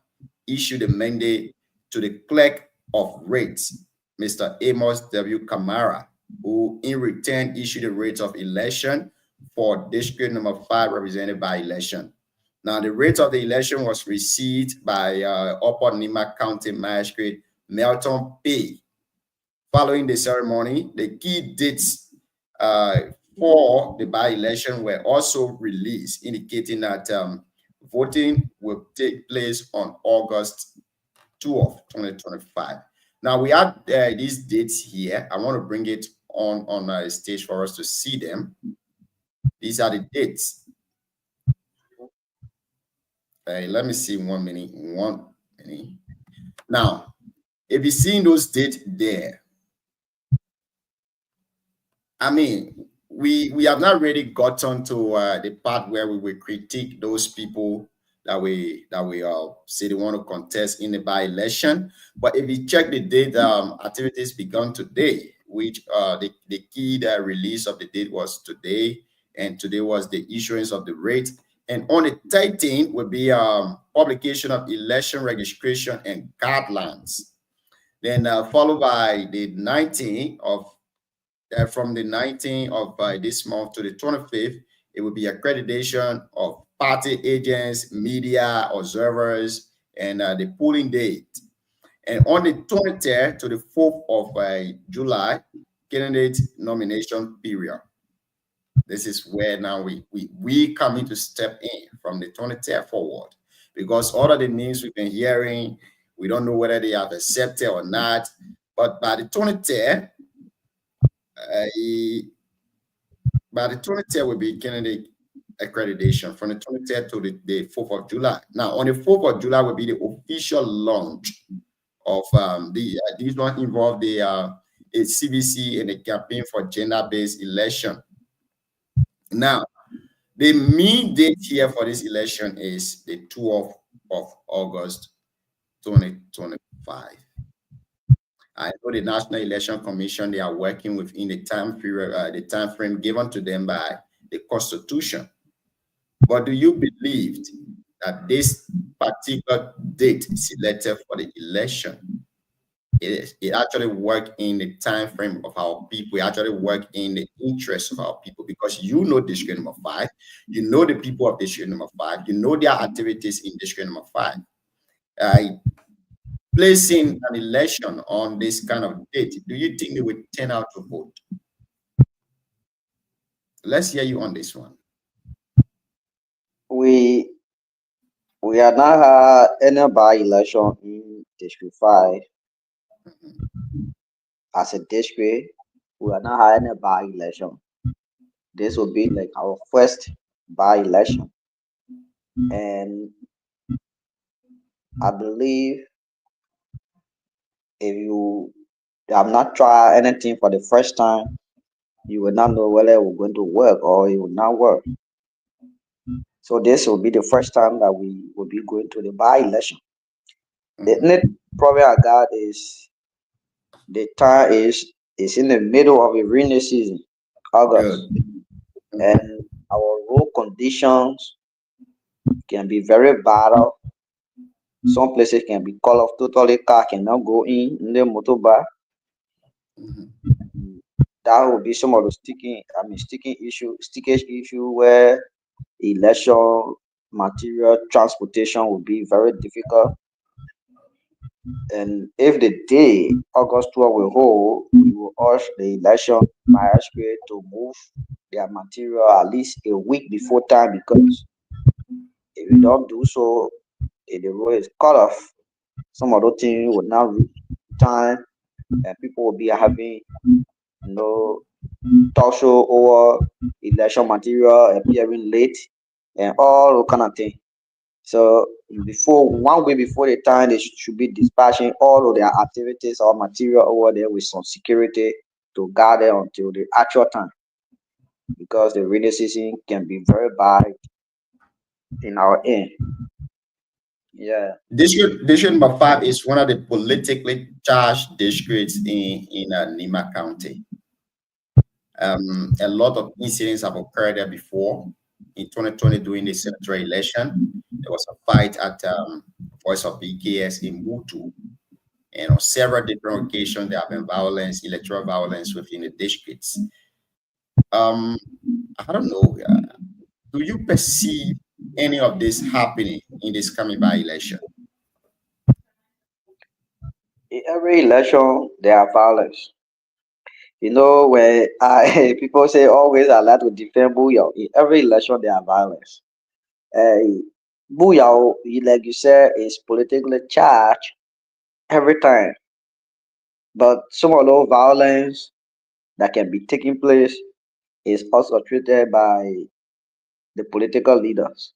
issued a mandate to the clerk of rates, Mr. Amos W. Kamara, who in return issued the rates of election for District Number 5 represented by election. Now, the rate of the election was received by Upper Nima County Magistrate Melton P. Following the ceremony, the key dates for the by-election were also released, indicating that voting will take place on August 12th, 2025. Now, we have these dates here. I want to bring it on the stage for us to see them. These are the dates. Let me see 1 minute. 1 minute. Now, if you see those dates there, I mean, we have not really gotten to the part where we will critique those people that we say they want to contest in the by-election. But if you check the date, activities begun today, which the key release of the date was today, and today was the issuance of the rate. And on the 13th will be publication of election registration and guidelines. Then followed by the 19th of from the 19th of this month to the 25th, it will be accreditation of party agents, media, observers, and the polling date. And on the 23rd to the 4th of July, candidate nomination period. This is where now we come in to step in from the 23rd forward, because all of the names we've been hearing, we don't know whether they have accepted or not. But by the 23rd, will be candidate accreditation from the 23rd to the 4th of July. Now, on the 4th of July will be the official launch of these one involve the CBC and the campaign for gender-based election. Now, the main date here for this election is the 12th of August 2025. I know the National Election Commission, they are working within the time period, the time frame given to them by the Constitution. But do you believe that this particular date selected for the election, it actually work in the time frame of our people? It actually work in the interest of our people, because you know District Number 5, you know the people of District Number 5, you know their activities in District Number 5. Placing an election on this kind of date, do you think they would turn out to vote? Let's hear you on this one. We are not any by-election in District 5 as a district. We are not having a by-election. This will be like our first by-election, and I believe if you have not tried anything for the first time, you will not know whether it will going to work or it will not work. So this will be the first time that we will be going to the by-election. The next problem I got is the time is in the middle of a rainy season, August, and our road conditions can be very bad. Some places can be cut off totally, car cannot go in the motorbike. That will be some of the stickage issue where election material transportation will be very difficult. And if the day August 12 will hold, we will urge the election magistrate to move their material at least a week before time, because if you don't do so, if the road is cut off, some of those things will not reach time, and people will be having talk show over election material appearing late and all those kind of things. So before 1 week before the time, they should be dispatching all of their activities or material over there with some security to guard them until the actual time. because the rainy season can be very bad in our end. Yeah. District number 5 is one of the politically charged districts in Nima County. A lot of incidents have occurred there before. In 2020, during the senatorial election, there was a fight at Voice of BKS in Mutu. And on several different occasions, there have been violence, electoral violence within the districts. I don't know. Do you perceive any of this happening in this coming by election? In every election, there are violence. You know, when people say always I like to defend Booyah. In every election, there are violence. Uh, Booyah, like you said, is politically charged every time. But some of those violence that can be taking place is also treated by the political leaders.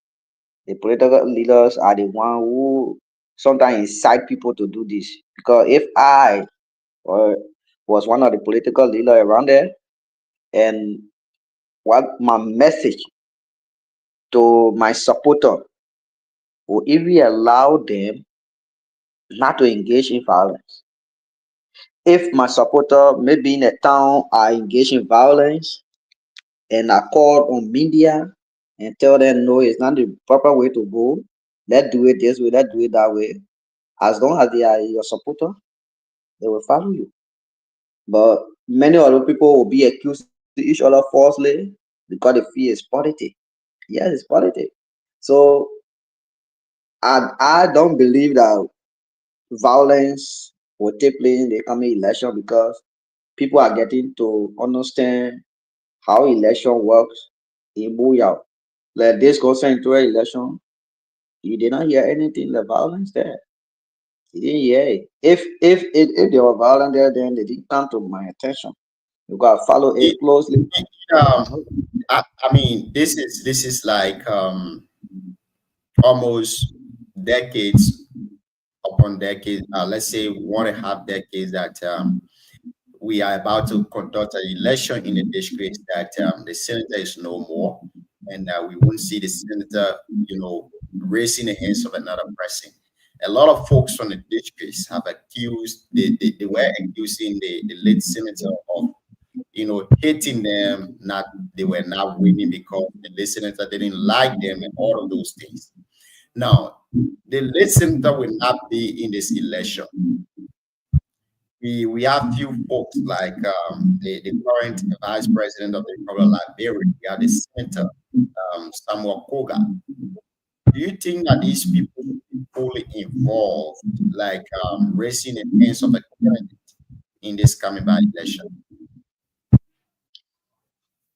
The political leaders are the one who sometimes incite people to do this. Because if I or was one of the political leaders around there, and what my message to my supporter will even allow them not to engage in violence. If my supporter maybe in a town are engaged in violence and I call on media and tell them no, it's not the proper way to go. Let's do it this way, let's do it that way. As long as they are your supporter, they will follow you. But many other people will be accusing each other falsely because the fear is politics. Yes, it's politics. So I don't believe that violence will take place in the coming election because people are getting to understand how election works in Booyah. Like this goes into an election, you did not hear anything the violence there. You didn't hear it. If there was violence there, then they didn't come to my attention. You gotta follow it It, closely. um, I mean, this is like almost decades upon decades. Let's say 1.5 decades that we are about to conduct an election in the district that the senator is no more, and we won't see the senator, raising the hands of another person. A lot of folks from the districts have accused, they were accusing the late senator of, hating them, not they were not winning because the late senator didn't like them and all of those things. Now, the late senator will not be in this election. We have few folks like the current vice president of the Republic of Liberia. We have the senator Samuel Koga. Do you think that these people should be fully involved, like raising the hands of a candidate in this coming by election?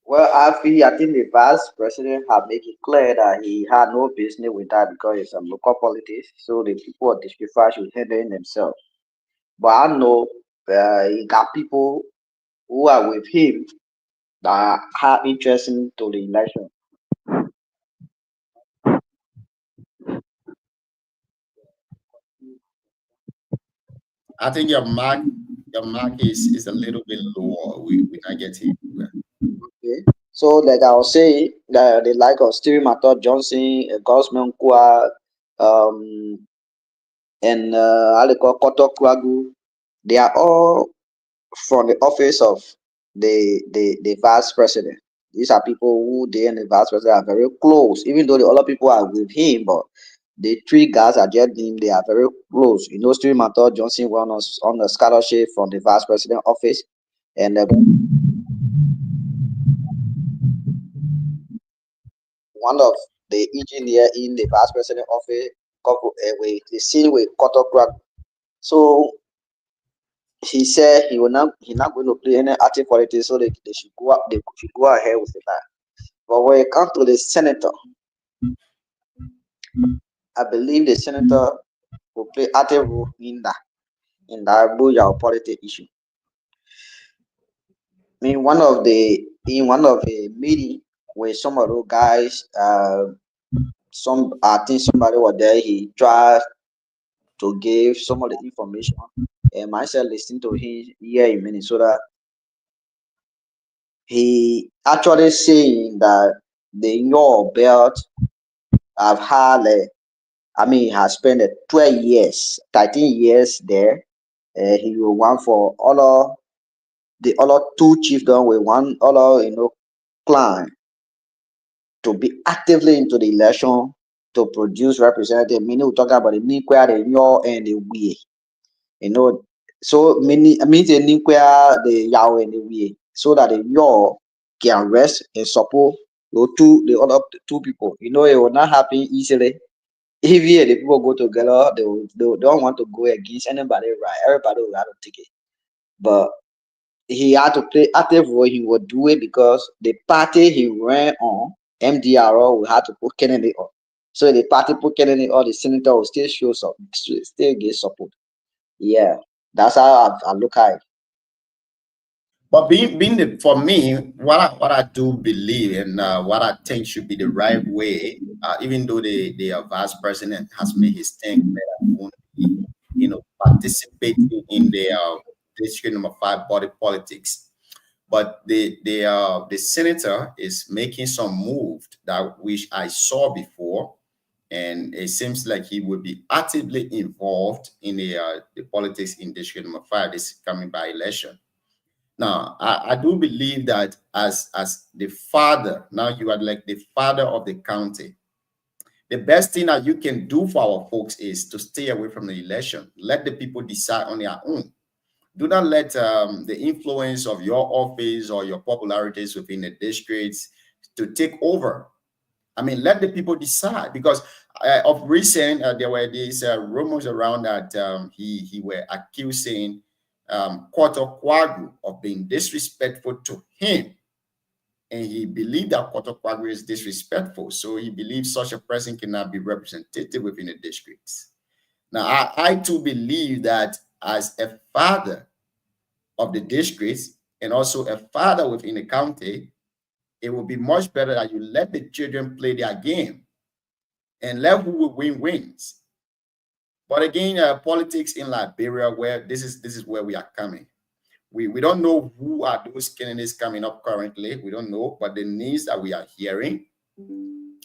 Well, I think the vice president have made it clear that he had no business with that because it's local politics. So the people of District 5 should handle it themselves. But I know he got people who are with him that have interest into the election. I think your mark is a little bit lower. We're not getting anywhere. Okay. So, like I was saying, the like of Stephen Mator Johnson, Gosman Kwa, um, and Aliko Koto Kwagu, they are all from the office of the vice president. These are people who they and the vice president are very close, even though the other people are with him, but the three guys are just him, they are very close. You know, Stephen Mator Johnson was on the scholarship from the vice president office, and one of the engineer in the vice president office couple with the scene with Koto Kwagu. So he said he's not going to play any active politics, so they should go up, they should go ahead with that. But when it comes to the senator, I believe the senator will play active role in that Booyah politics issue. I mean, one of the meeting with some of those guys, I think somebody was there. He tried to give some of the information, and myself listening to him here in Minnesota. he actually saying that the your belt have had has spent 12 years, 13 years there. He will want for all of the other two chiefdom with one other clan to be actively into the election to produce representative. Meaning we're talking about the Nikwea, the Nyo, and the We. So many I mean the Nikwea, the Yao, and the We, so that the Nyo can rest and support the other two people. It will not happen easily. If the people go together, they don't want to go against anybody, right? Everybody will have to take it. But he had to play active role. He would do it because the party he ran on, MDRO, will have to put Kennedy on. So the party put Kennedy on, the senator will still show up, still get support. Yeah, that's how I look at it. But for me, what I do believe and what I think should be the right way, even though the vice president has made his thing that won't be, participating in the district number 5 body politics. But the senator is making some move that which I saw before, and it seems like he will be actively involved in the politics in district number 5 this coming by election. Now, I do believe that as the father, now you are like the father of the county. The best thing that you can do for our folks is to stay away from the election. Let the people decide on their own. Do not let the influence of your office or your popularities within the districts to take over. I mean, let the people decide, because of recent there were these rumors around that he were accusing Koto Kwagu of being disrespectful to him, and he believed that Koto Kwagu is disrespectful, so he believes such a person cannot be representative within the districts. Now, I too believe that as a father of the districts and also a father within the county, it would be much better that you let the children play their game and let who will win wins. But again, politics in Liberia, where this is where we are coming. We don't know who are those candidates coming up currently. We don't know, but the names that we are hearing,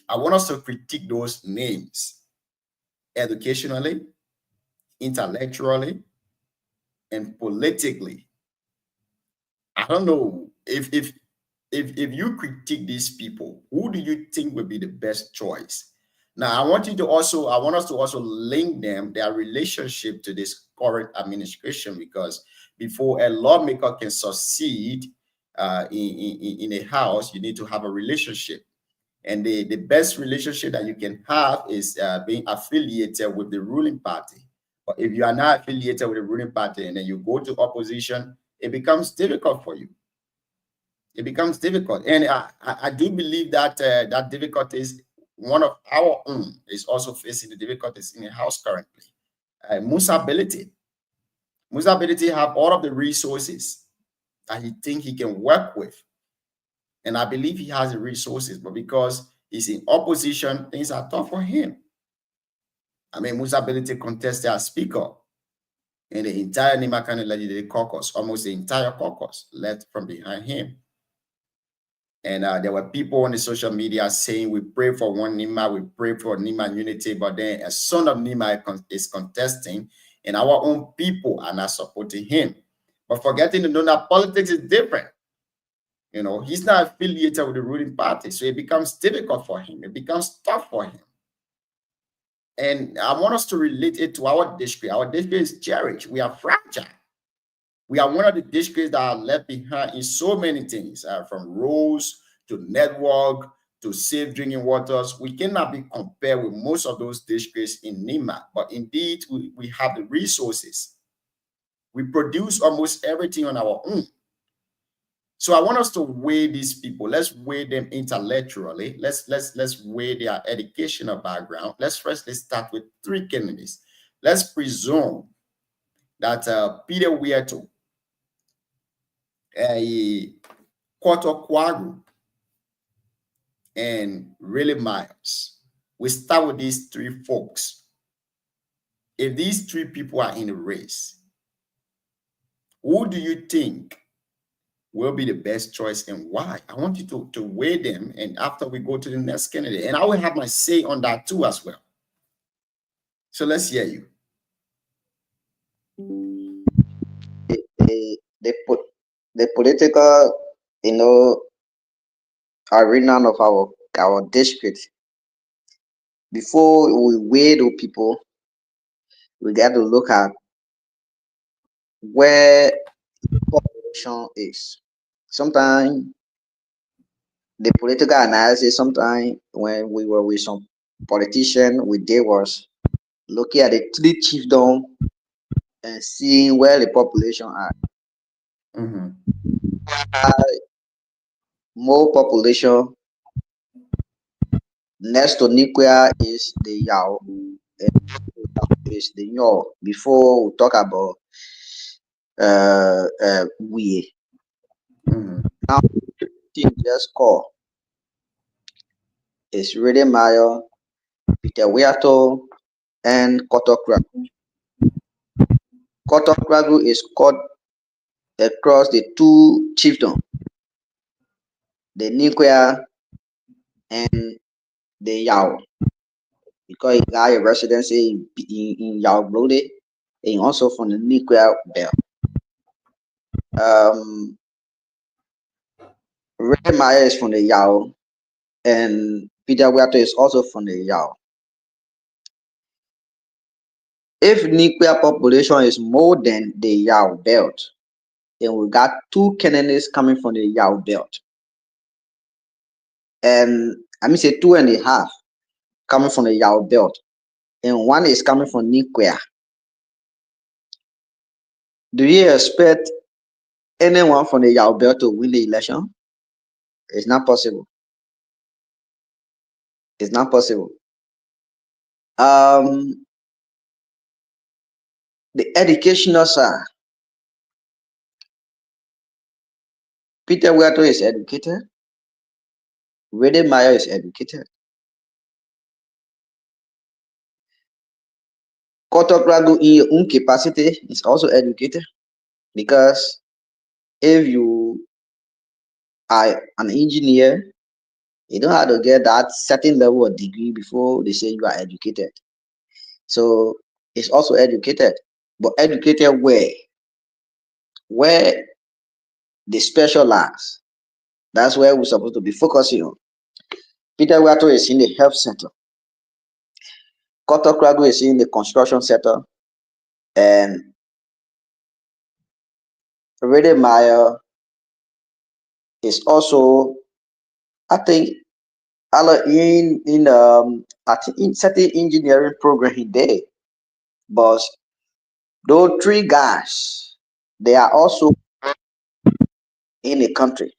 I want us to critique those names educationally, intellectually, and politically. I don't know if you critique these people, who do you think would be the best choice? Now, I want us to also link their relationship to this current administration, because before a lawmaker can succeed in a house, you need to have a relationship. And the best relationship that you can have is being affiliated with the ruling party. But if you are not affiliated with the ruling party and then you go to opposition, it becomes difficult for you. It becomes difficult. And I do believe that that difficulties, one of our own is also facing the difficulties in the house currently. Musa Ability have all of the resources that he think he can work with. And I believe he has the resources, but because he's in opposition, things are tough for him. I mean, Musa Ability contested as speaker, and the entire Nima County Legislative Caucus, almost the entire caucus, left from behind him. And there were people on the social media saying, we pray for one Nima, we pray for Nima unity, but then a son of Nima is contesting, and our own people are not supporting him. But forgetting to know that politics is different. He's not affiliated with the ruling party, so it becomes difficult for him. It becomes tough for him. And I want us to relate it to our district. Our district is cherished. We are fragile. We are one of the districts that are left behind in so many things, from roads to network to safe drinking waters. We cannot be compared with most of those districts in Nima, but indeed we have the resources. We produce almost everything on our own. So I want us to weigh these people. Let's weigh them intellectually. Let's weigh their educational background. Let's start with 3 candidates. Let's presume that Peter Wieto, Koto Kwagu, and Really Miles. We start with these 3 folks. If these 3 people are in a race, who do you think will be the best choice and why. I want you to weigh them, and after we go to the next candidate, and I will have my say on that too as well. So let's hear you. The political, arena of our district. Before we weigh the people, we got to look at where population is. Sometimes the political analysis, sometimes when we were with some politician, we did was looking at the three chiefdom and seeing where the population are. More population next to nuclear is the Yao, and is the Nyo. Before we talk about we. Now team just call is Rede Mayo, Peter Wiato, and Kotokragu. Kotokragu is cut across the two chiefdoms, the nuclear and the Yao, because he got a residency in Yao Brode, and also from the nuclear belt. Rede Mayo is from the Yao, and Peter Wiato is also from the Yao. If nuclear population is more than the Yao belt, then we got two candidates coming from the Yao belt. And I mean say 2.5 coming from the Yao belt. And one is coming from nuclear. Do you expect anyone from the Yao belt to win the election? It's not possible. It's not possible. The educational side. Peter Wiato is educated. Rede Mayo is educated. Kotokragu in your own capacity is also educated, because if you are an engineer, you don't have to get that certain level of degree before they say you are educated. So it's also educated, but educated where? Where they specialize. That's where we're supposed to be focusing on. Peter Wiato is in the health sector. Kotokragu is in the construction sector, and Rede Mayo is also, I think, in I think in certain engineering program he did. But those three guys, they are also in the country.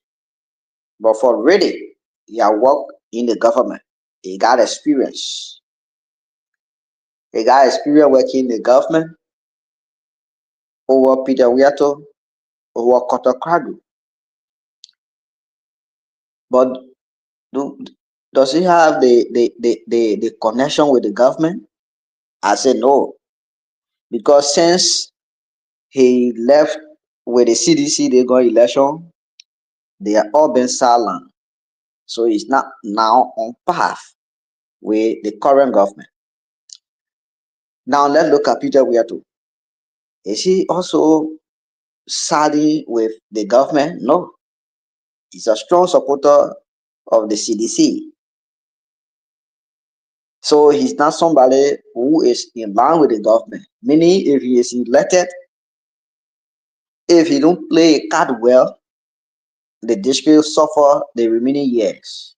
But for Rede, he has worked in the government. He got experience. He got experience working in the government over Peter Wiato, over Kotokradu. But does he have the connection with the government? I said no. Because since he left with the CDC, they got election, they are all been silent. So he's not now on path with the current government. Now let's look at Peter Wiato. Is he also siding with the government? No. He's a strong supporter of the CDC. So he's not somebody who is in line with the government. Meaning, if he is elected, if he don't play a card well, the district will suffer the remaining years.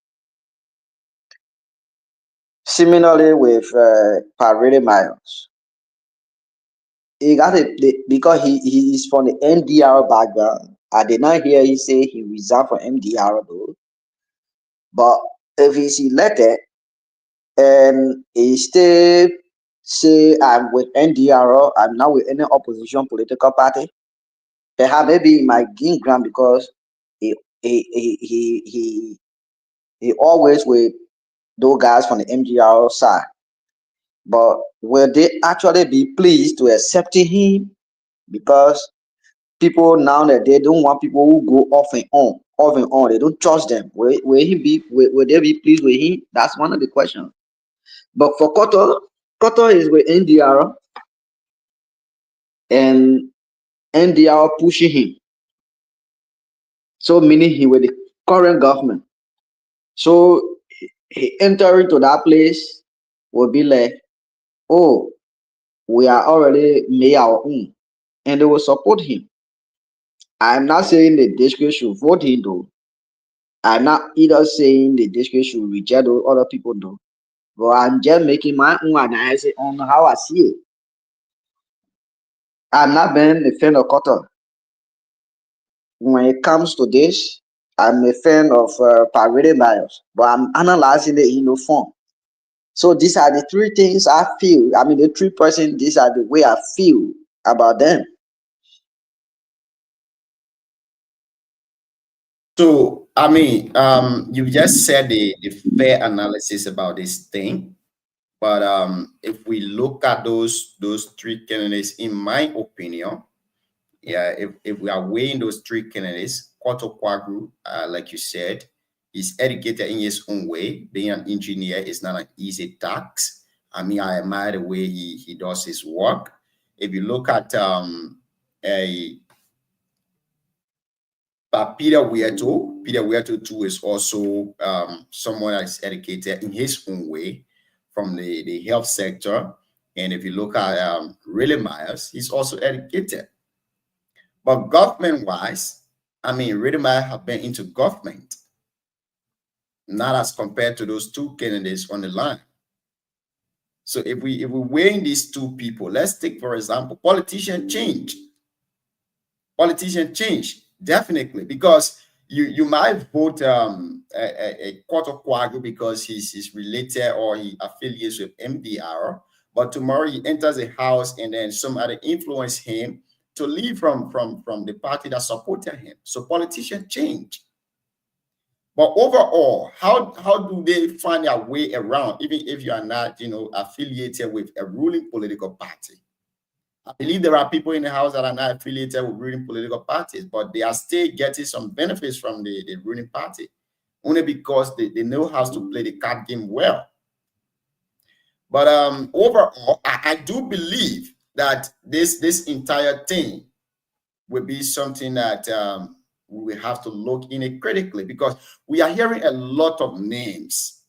Similarly with Rede Mayo. He got it because he is from the MDR background. I did not hear he say he resigned from MDR though. But if he's elected and he still say I'm with NDR, I'm not with any opposition political party, perhaps maybe he might gain ground because he always with those guys from the MDR side. But will they actually be pleased to accept him? Because people now that they don't want people who go off and on, off and on. They don't trust them. Will he be? Will they be pleased with him? That's one of the questions. But for Qatar is with NDR, and NDR pushing him. So meaning he with the current government. So he enter into that place will be like, oh, we are already made our own, and they will support him. I'm not saying the district should vote him though. I'm not either saying the district should reject what other people do. But I'm just making my own analysis on how I see it. I'm not being a fan of Qatar. When it comes to this, I'm a fan of Parade Bios, but I'm analyzing it in the form. So these are the three things I feel. I mean, the three person. These are the way I feel about them. So, I mean, you just said the fair analysis about this thing, but if we look at those three candidates, in my opinion, yeah, if we are weighing those three candidates, Kwato Kwagru, like you said, is educated in his own way. Being an engineer is not an easy task. I mean, I admire the way he does his work. If you look at a but Peter Wieto too is also someone that is educated in his own way from the health sector. And if you look at Riley Myers, he's also educated. But government-wise, I mean, Riley Myers have been into government, not as compared to those two candidates on the line. So if we weigh these two people, let's take, for example, politician change. Politician change, definitely, because you might vote a Kwato Kwagyu because he's related or he affiliates with MDR, but tomorrow he enters a house and then somebody influence him to leave from the party that supported him. So politicians change. But overall, how do they find their way around, even if you are not, affiliated with a ruling political party? I believe there are people in the house that are not affiliated with ruling political parties, but they are still getting some benefits from the ruling party, only because they know how to play the card game well. But overall, I do believe that this entire thing will be something that we will have to look in it critically, because we are hearing a lot of names.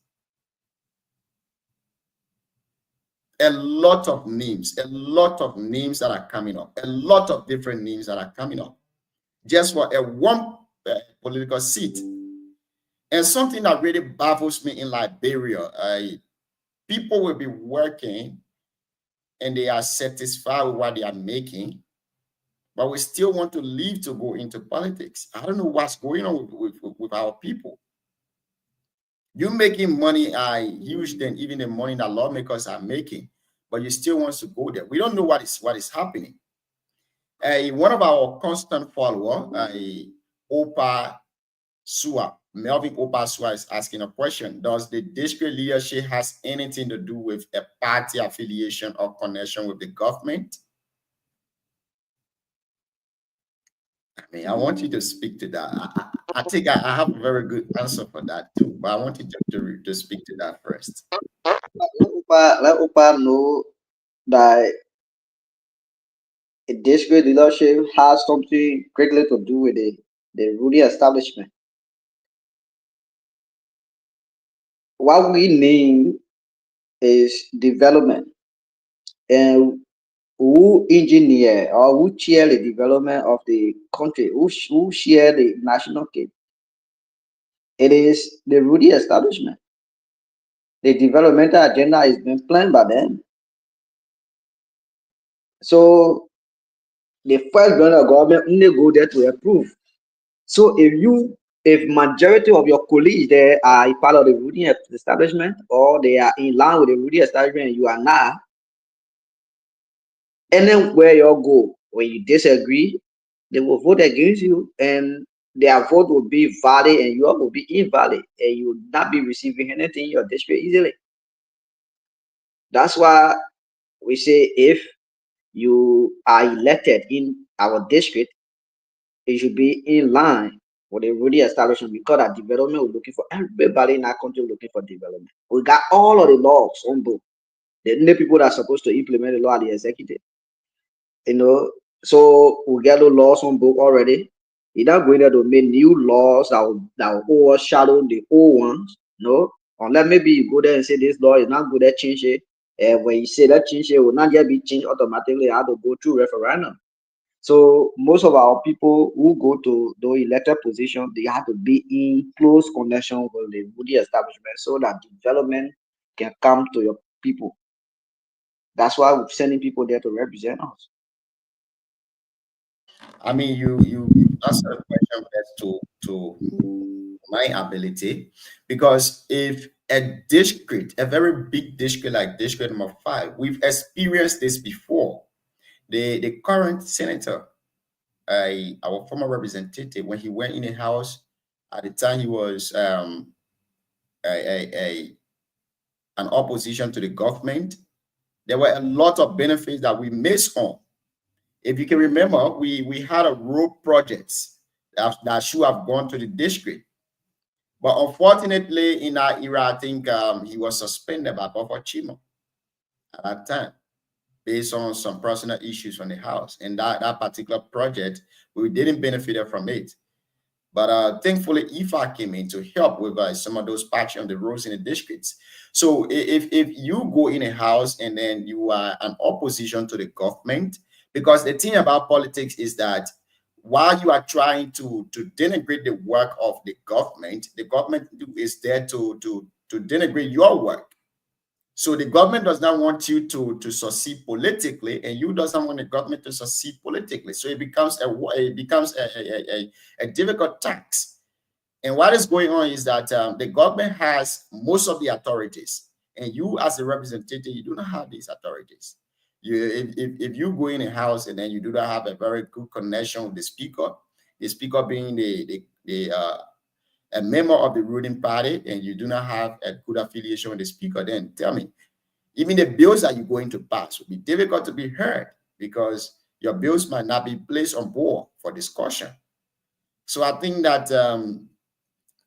A lot of names that are coming up, a lot of different names that are coming up just for a one political seat. And something that really baffles me in Liberia, people will be working and they are satisfied with what they are making, but we still want to leave to go into politics. I don't know what's going on with our people. You making money huge than even the money that lawmakers are making, but you still want to go there. We don't know what is happening. One of our constant follower, Opa Sua, Melvin Opa Sua, is asking a question: does the district leadership has anything to do with a party affiliation or connection with the government? I mean, I want you to speak to that. I think I have a very good answer for that too, but I want you to speak to that first. Let Upa know that a district leadership has something greatly to do with the ruling establishment. What we need is development, and who engineer or who chair the development of the country, who share the national cake. It is the ruling establishment. The developmental agenda is being planned by them. So the first branch of government only go there to approve. So if majority of your colleagues there are a part of the ruling establishment, or they are in line with the ruling establishment and you are not, anywhere you go, when you disagree, they will vote against you, and their vote will be valid and yours will be invalid, and you will not be receiving anything in your district easily. That's why we say if you are elected in our district, it should be in line with the already establishment, because that development we're looking for, everybody in our country looking for development. We got all of the laws on book. The only people that are supposed to implement the law are the executive. You know, so we get the laws on book already. You're not going there to make new laws that will overshadow the old ones. No, unless maybe you go there and say this law is not good at change it. And when you say that change it will not just be changed automatically, you have to go through referendum. So most of our people who go to the elected position, they have to be in close connection with the establishment so that development can come to your people. That's why we're sending people there to represent us. I mean, you answered the question best to my ability, because if a district, a very big district like district number 5, we've experienced this before. The current senator, our former representative, when he went in the house, at the time he was a an opposition to the government. There were a lot of benefits that we missed on. If you can remember, we had a road projects that should have gone to the district. But unfortunately, in our era, I think he was suspended by Buffer Chimo at that time, based on some personal issues from the house. And that particular project, we didn't benefit from it. But thankfully, IFA came in to help with some of those patches on the roads in the districts. So if you go in a house and then you are an opposition to the government, because the thing about politics is that while you are trying to denigrate the work of the government is there to denigrate your work. So the government does not want you to succeed politically, and you doesn't want the government to succeed politically. So it becomes a difficult task. And what is going on is that the government has most of the authorities, and you as a representative, you do not have these authorities. If you go in a house and then you do not have a very good connection with the speaker being a member of the ruling party, and you do not have a good affiliation with the speaker, then tell me, even the bills that you're going to pass will be difficult to be heard, because your bills might not be placed on board for discussion. So I think that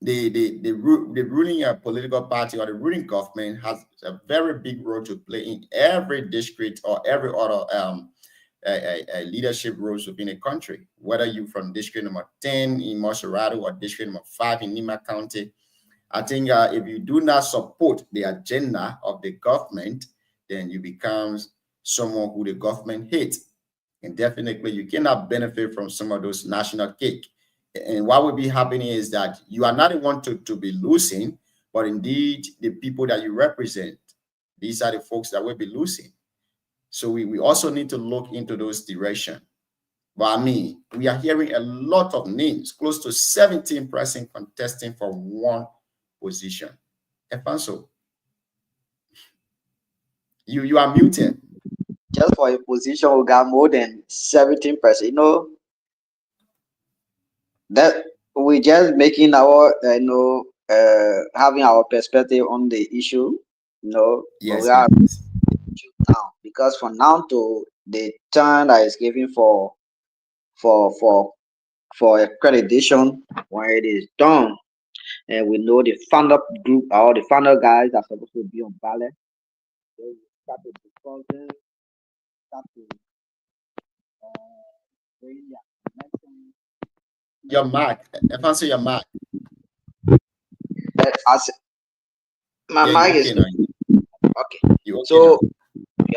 the ruling political party or the ruling government has a very big role to play in every district or every other leadership roles within a country, whether you're from district number 10 in Maserati or district number 5 in Nima County. I think if you do not support the agenda of the government, then you become someone who the government hates. And definitely you cannot benefit from some of those national cake. And what will be happening is that you are not the one to be losing, but indeed the people that you represent. These are the folks that will be losing. So we also need to look into those directions. But I mean, we are hearing a lot of names, close to 17% contesting for one position. Efanso, you are muted. Just for a position, we got more than 17%. You know, that we just making our, having our perspective on the issue. You know, but we Yes, are yes. now, because from now to the time that is given for for for accreditation, when it is done, and we know the founder group or the founder guys are supposed to be on ballot. So we start to discuss them, start to bring their connection. Your mic, Efanso, your mic. As my Yeah, you mic okay is now. okay. You okay So now.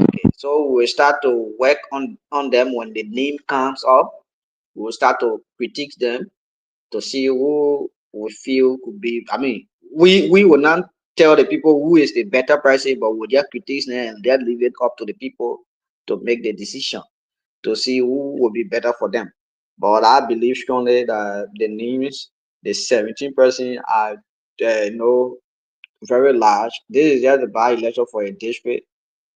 okay, so we start to work on them when the name comes up. We'll start to critique them to see who we feel could be. I mean, we will not tell the people who is the better person, but we'll just critique them and then leave it up to the people to make the decision to see who will be better for them. But I believe strongly that the names, the 17% are, very large. This is just a by election for a district.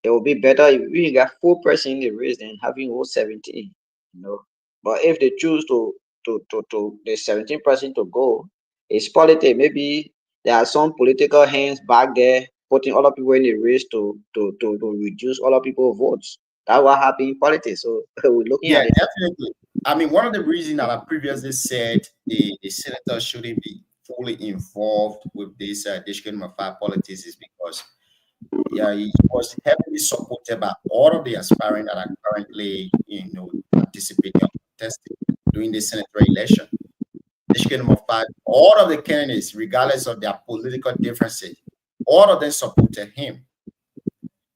It will be better if we got 4% in the race than having all 17. You know, but if they choose to the 17% to go, it's politics. Maybe there are some political hands back there putting other people in the race to reduce other people's votes. That's what happened in politics. So we're looking Yeah, at it. definitely. I mean, one of the reasons that I previously said the senator shouldn't be fully involved with this district number five politics is because yeah, he was heavily supported by all of the aspiring that are currently, participating or contesting during the senatorial election. District number five, all of the candidates, regardless of their political differences, all of them supported him.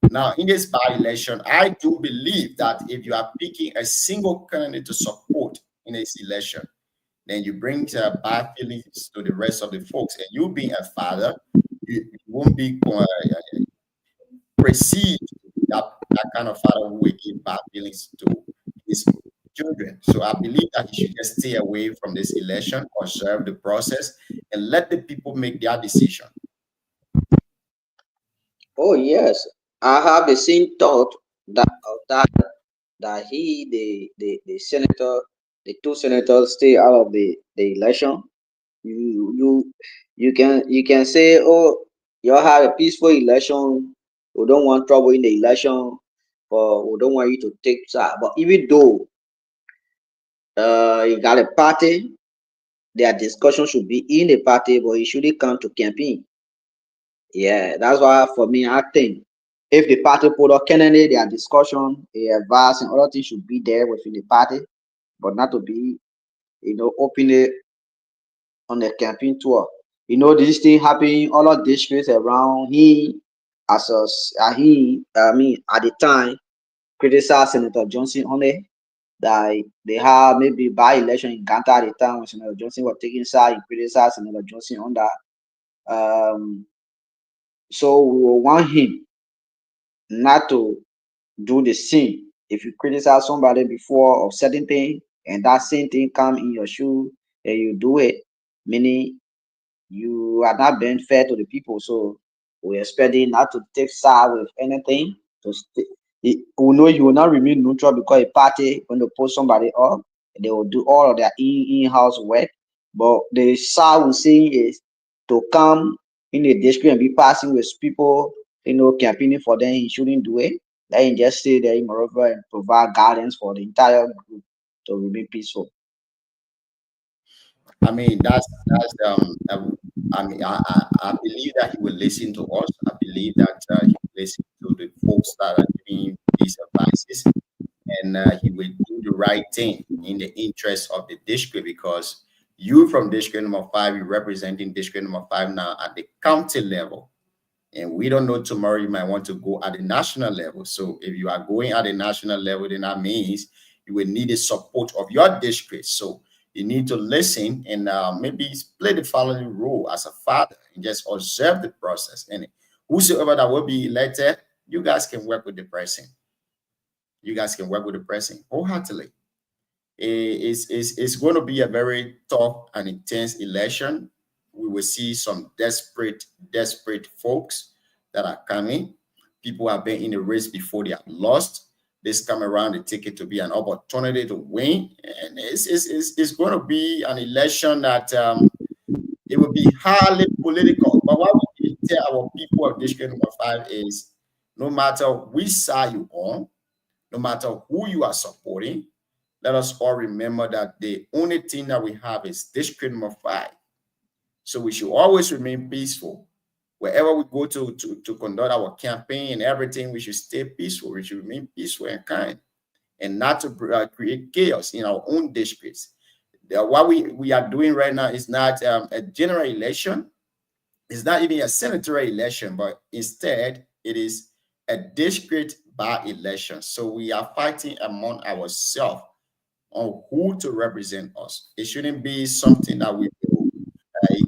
Now, in this by-election, I do believe that if you are picking a single candidate to support in this election, then you bring bad feelings to the rest of the folks. And you being a father, you won't be perceived that kind of father who will give bad feelings to his children. So I believe that he should just stay away from this election, observe the process, and let the people make their decision. Oh yes, I have the same thought that of that the senator, the two senators stay out of the election. You you can say, oh, you have a peaceful election. We don't want trouble in the election, or we don't want you to take side. But even though you got a party, their discussion should be in the party, but it shouldn't come to campaign. Yeah, that's why for me, I think if the party put up candidate, their discussion, their advice, and other things should be there within the party, but not to be, openly on the campaign tour. This thing happening all of districts around. At the time, criticized Senator Johnson only that they have maybe by election in Ganta at the time when Senator Johnson was taking side, he criticized Senator Johnson on that. So we will want him not to do the same. If you criticize somebody before of certain thing and that same thing come in your shoe and you do it, meaning you are not being fair to the people. So we expect him not to take side with anything. We know you will not remain neutral because a party when they post somebody up, they will do all of their in-house work. But the side we see is to come in the district and be passing with people, campaigning for them. He shouldn't do it. Let him just stay there, moreover, and provide guidance for the entire group to remain peaceful. I mean, I believe that he will listen to us. I believe that he will listen to the folks that are giving him these advices, and he will do the right thing in the interest of the district because you from district number five, you're representing district number five now at the county level. And we don't know tomorrow you might want to go at the national level. So if you are going at the national level, then that means you will need the support of your district. So you need to listen and maybe play the following role as a father and just observe the process. And whosoever that will be elected, you guys can work with the person. You guys can work with the person wholeheartedly. It's going to be a very tough and intense election. We will see some desperate folks that are coming. People have been in the race before they have lost. This come around, they take it to be an opportunity to win. And it's going to be an election that it will be highly political. But what we can tell our people of District number five is no matter which side you on, no matter who you are supporting, let us all remember that the only thing that we have is district number five. So we should always remain peaceful. Wherever we go to conduct our campaign and everything, we should stay peaceful. We should remain peaceful and kind and not to create chaos in our own districts. What we are doing right now is not a general election. It's not even a senatorial election, but instead it is a district by election. So we are fighting among ourselves on who to represent us. It shouldn't be something that we do,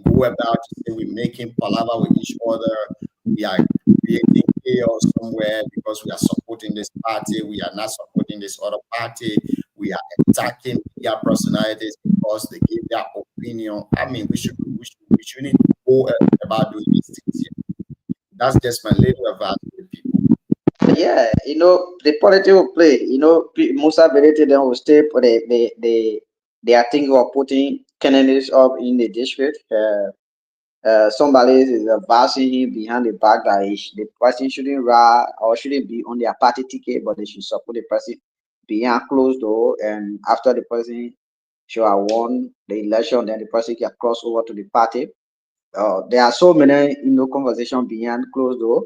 go about to say we're making palaver with each other. We are creating chaos somewhere because we are supporting this party. We are not supporting this other party. We are attacking their personalities because they give their opinion. I mean, we shouldn't go about doing these things here. That's just my little advice to the people. Yeah, the politics will play. Musa Berete then will stay for they are thinking of putting candidates up in the district. somebody is advising him behind the back that the person shouldn't ride or shouldn't be on their party ticket, but they should support the person behind closed door. And after the person should have won the election, then the person can cross over to the party. There are so many, conversation behind closed door.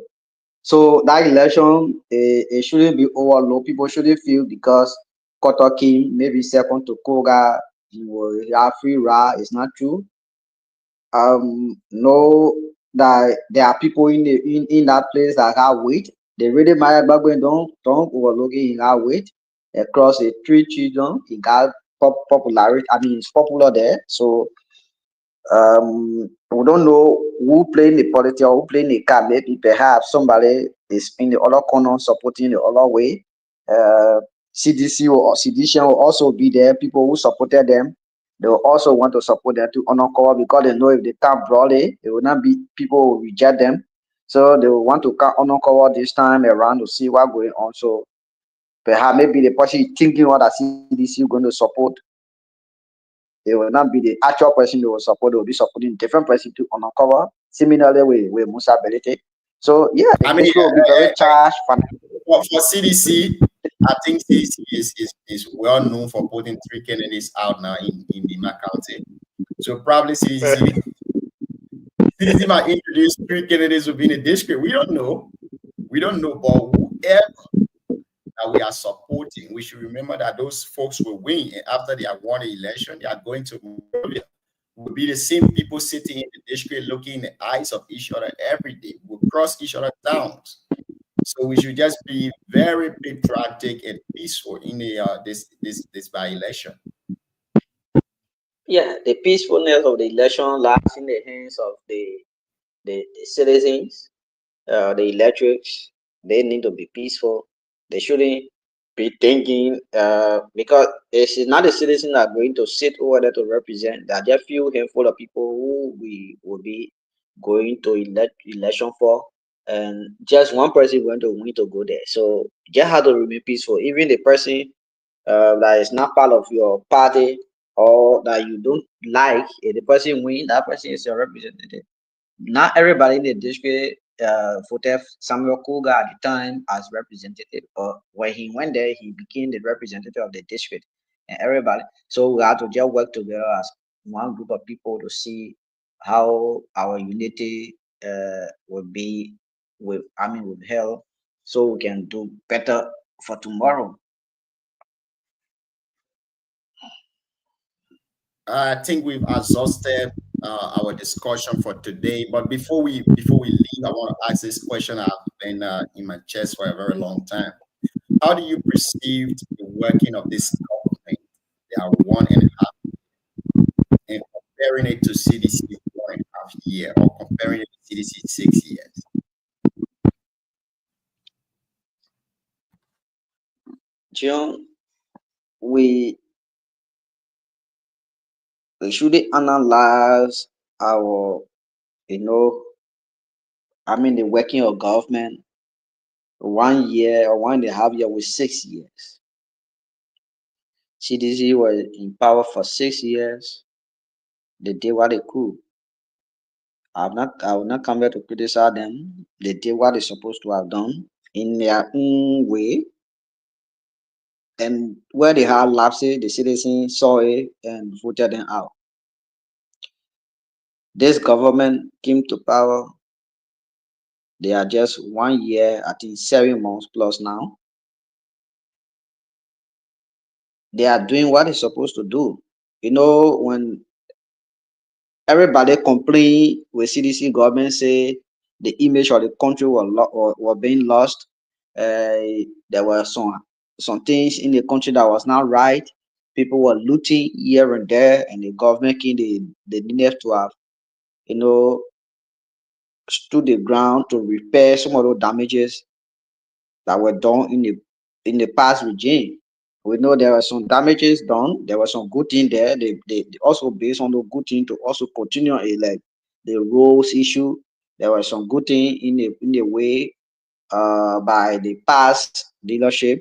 So that election, it shouldn't be overlooked. People shouldn't feel because Koto Kim maybe second to Koga, he will have free ride. It's not true. Know that there are people in that place that have weight. They really married back when don't overlook it. He got weight across the three children. He got popularity. I mean, it's popular there. So we don't know who playing the politics or who playing the card. Maybe perhaps somebody is in the other corner supporting the other way. Uh, CDC or CDC will also be there. People who supported them, they will also want to support them to honor cover because they know if they can't brawl it, it will not be people will reject them. So they will want to honor cover this time around to see what's going on. So perhaps maybe the person is thinking what the CDC going to support, they will not be the actual person they will support. They will be supporting different person to uncover. Similarly with Musa Belete. So yeah, the I mean, district will be very charged. for CDC, I think CDC is well known for putting 3 candidates out now in the County. So probably CDC might introduce 3 candidates within the district. We don't know. We don't know, but whoever that we are supporting, we should remember that those folks will win. And after they have won the election, they are going to Monrovia. Will be the same people sitting in the district looking in the eyes of each other every day. We'll cross each other downs. So we should just be very patriotic and peaceful in the this by-election. Yeah, the peacefulness of the election lies in the hands of the citizens, the electorates. They need to be peaceful. They shouldn't be thinking because it's not the citizens that are going to sit over there to represent. There are just few handful of people who we will be going to election for, and just one person going to win to go there. So just have to remain peaceful. Even the person that is not part of your party or that you don't like, if the person win, that person is your representative. Not everybody in the district voted Samuel Kuga at the time as representative, or when he went there, he became the representative of the district and everybody. So we have to just work together as one group of people to see how our unity will be with help, so we can do better for tomorrow. I think we've exhausted our discussion for today. But before we leave, I want to ask this question I've been in my chest for a very long time. How do you perceive the working of this government? They are 1.5, and comparing it to CDC 1.5 year, or comparing it to CDC 6 years. John, we should analyze our, the working of government 1 year or 1.5 year with 6 years. CDC was in power for 6 years. They did what they could. I will not come here to criticize them. They did what they're supposed to have done in their own way. And where they had lapses, the citizens saw it and voted them out. This government came to power. They are just 1 year, I think 7 months plus now. They are doing what they're supposed to do. When everybody complain with CDC government say the image of the country was being lost, there were some things in the country that was not right. People were looting here and there, and the government came. They needed to have, stood the ground to repair some of those damages that were done in the past regime. We know there were some damages done. There were some good things there. They also based on the good thing to also continue like the roads issue. There were some good thing in the way by the past dealership.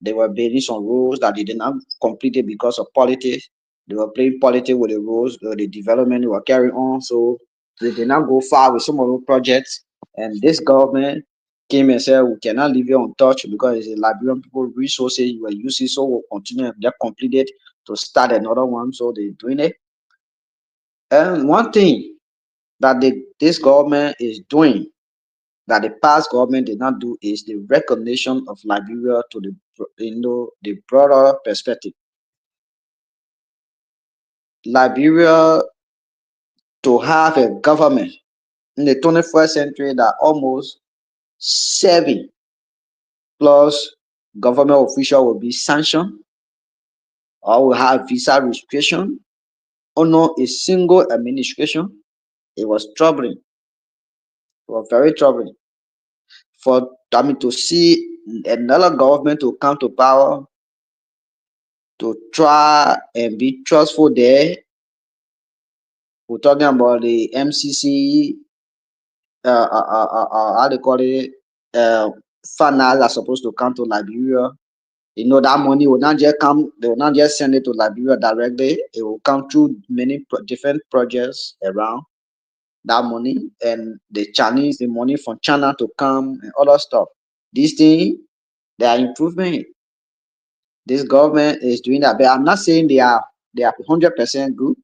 They were building some roads that they did not complete it because of politics. They were playing politics with the roads, the development they were carrying on. So They did not go far with some of those projects. And this government came and said, we cannot leave you untouched because it's a Liberian people resources you were using, so we'll continue. They completed to start another one, so they're doing it. And one thing that this government is doing that the past government did not do is the recognition of Liberia to the broader perspective. Liberia to have a government in the 21st century that almost 7+ government official will be sanctioned or will have visa restriction or not a single administration. It was troubling. It was very troubling for to see another government to come to power to try and be trustful there. We're talking about the MCC, how they call it, finance are supposed to come to Liberia. That money will not just come, they will not just send it to Liberia directly. It will come through many different projects around that money, and the Chinese, the money from China to come and other stuff. These things, they are improvement. This government is doing that, but I'm not saying they are 100% good.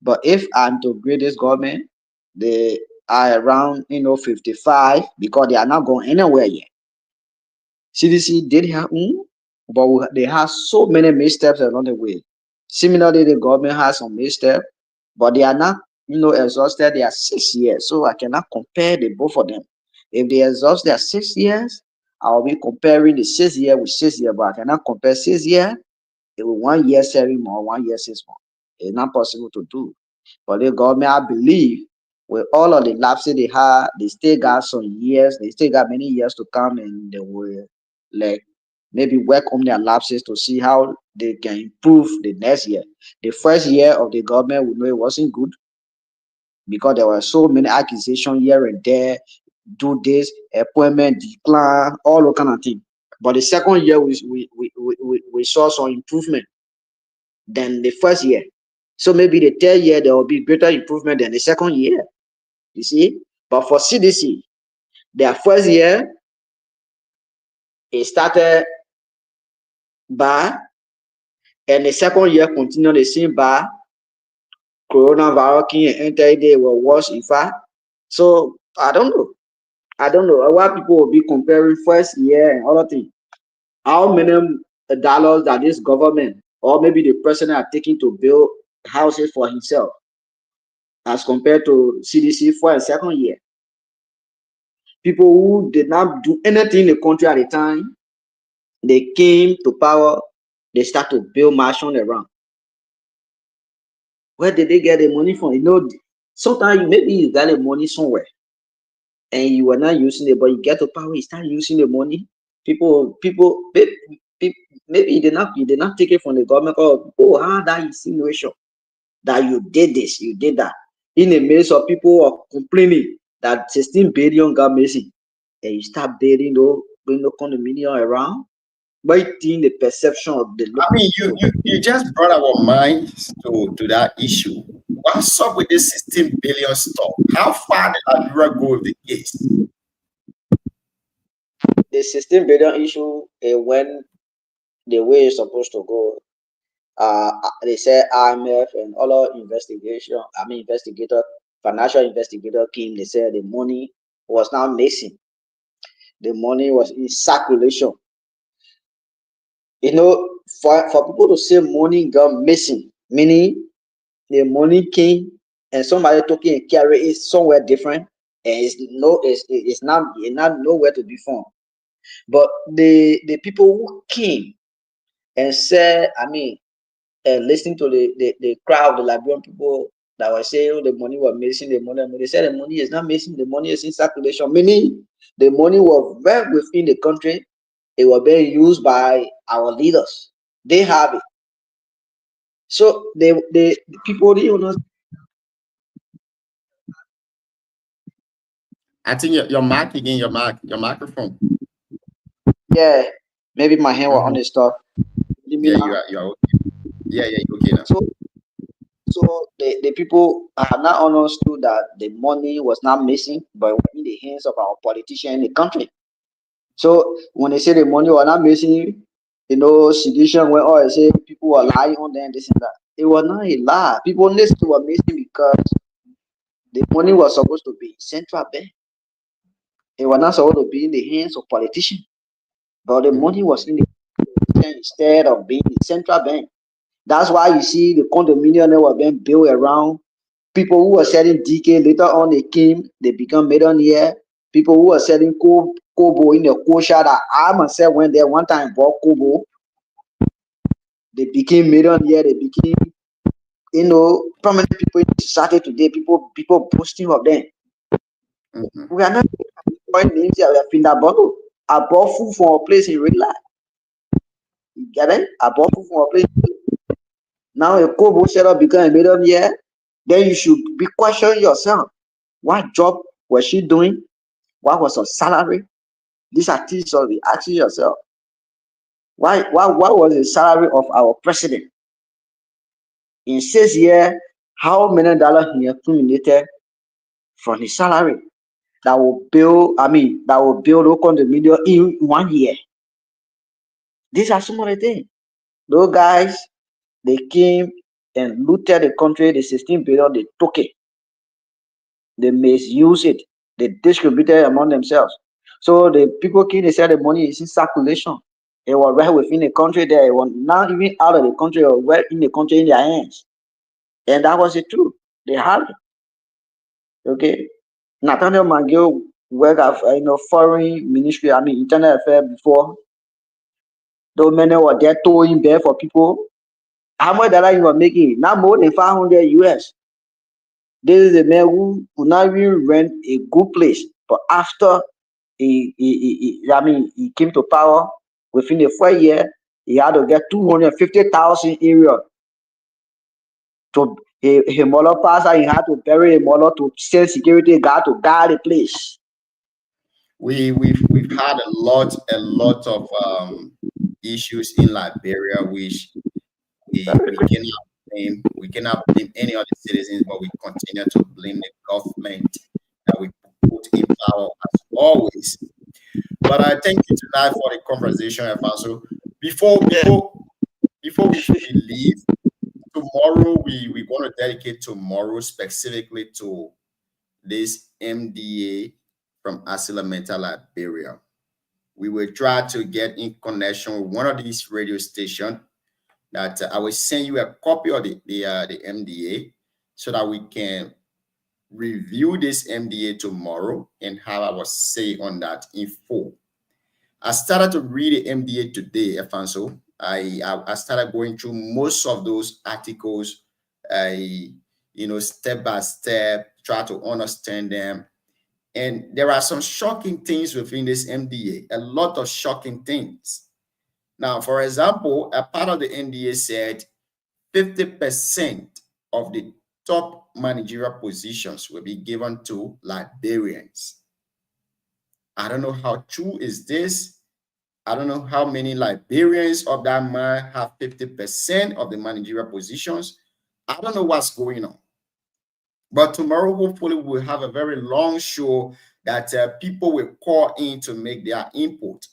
But if I'm to grade this government, they are around 55 because they are not going anywhere yet. CDC did happen, but they have so many missteps along the way. Similarly, the government has some missteps, but they are not exhausted. They are 6 years, so I cannot compare the both of them. If they exhaust their 6 years, I'll be comparing the 6 year with 6 year, but I cannot compare 6 year with 1 year 7 months, 1 year 6 months. It's not possible to do. But the government, I believe, with all of the lapses they had, they still got some years, they still got many years to come, and they will maybe work on their lapses to see how they can improve the next year. The first year of the government, we know it wasn't good because there were so many accusations here and there, do this, appointment decline, all that kind of thing. But the second year, we saw some improvement than the first year. So maybe the third year, there will be greater improvement than the second year. You see? But for CDC, their first year, it started bad, and the second year continued the same bad. Coronavirus came and entered, they were worse, in fact. So I don't know. Why people will be comparing first year and other things. How many dollars that this government or maybe the president are taking to build houses for himself as compared to CDC for a second year? People who did not do anything in the country at the time, they came to power, they start to build mansion around. Where did they get the money from? Sometimes maybe you got the money somewhere and you were not using it, but you get to power, you start using the money. People, maybe you did not take it from the government. How that insinuation that you did this, you did that. In the midst of people are complaining that 16 billion got missing, and you start building bring the condominium around. Waiting the perception of the local. I mean, you just brought our minds to that issue. What's up with this 16 billion stuff? How far did Liberia go with the case? The 16 billion issue went the way it's supposed to go. They said IMF and other financial investigator came. They said the money was now missing. The money was in circulation. For people to say money got missing, meaning the money came and somebody took it and carried it somewhere different, and it's not nowhere to be found. But the people who came and said, listening to the crowd, the Liberian people that were saying, the money was missing, they said the money is not missing, the money is in circulation, meaning the money was well within the country. It was being used by our leaders. They have it. So the people, I think your mic again, your microphone. Yeah, maybe my hand was on the stuff. Yeah, you are okay. Yeah, you're okay now. So the people have not understood that the money was not missing, but in the hands of our politicians in the country. So when they say the money was not missing, sedition went on and say people were lying on them, this and that. It was not a lie. People only say it was missing because the money was supposed to be in central bank. It was not supposed to be in the hands of politicians. But the money was in the instead of being in central bank. That's why you see the condominium that were being built around. People who were selling DK later on they came, they become millionaire. People who were selling Kobo in the kosher that I myself went there one time bought Kobo. They became millionaire, they became prominent people in society today, people boasting of them. We are not point names here, we are in that bottle. I bought food from a place in real life. You get it? I bought food from a place. Now a Kobo seller become a millionaire, then you should be questioning yourself. What job was she doing? What was her salary? These are things you'll be asking yourself. What was the salary of our president? In 6 years, how many dollars he accumulated from his salary that will build local condominium in 1 year? These are some of the things. Those guys, they came and looted the country, the 16 billion, they took it. They misused it. They distributed it among themselves. So the people came, they said the money is in circulation. It was right within the country there. It was not even out of the country or right in the country in their hands. And that was the truth. They had it. Okay. Nathaniel Mangill worked at foreign ministry, internal affairs before. Those men were there towing bear for people. How much dollar you were making? Not more than 500 US. This is a man who not even rent a good place, but after he came to power within the 4 year, he had to get 250,000 area to a mother pastor. He had to bury a mother to send security guard to guard the place. We've had a lot of issues in Liberia, which we cannot blame any other citizens, but we continue to blame the government that we put in power as always. But I thank you tonight for the conversation, Alfonso. Before we leave, tomorrow we're going to dedicate tomorrow specifically to this MDA from Asilamenta, Liberia. We will try to get in connection with one of these radio stations that I will send you a copy of the MDA so that we can review this MDA tomorrow and have our say on that in full. I started to read the MDA today, Alfonso. I started going through most of those articles, step by step, try to understand them. And there are some shocking things within this MDA, a lot of shocking things. Now, for example, a part of the MDA said 50% of the top managerial positions will be given to Liberians. I don't know how true is this. I don't know how many Liberians of that man have 50% of the managerial positions. I don't know what's going on. But tomorrow, hopefully, we'll have a very long show that people will call in to make their input,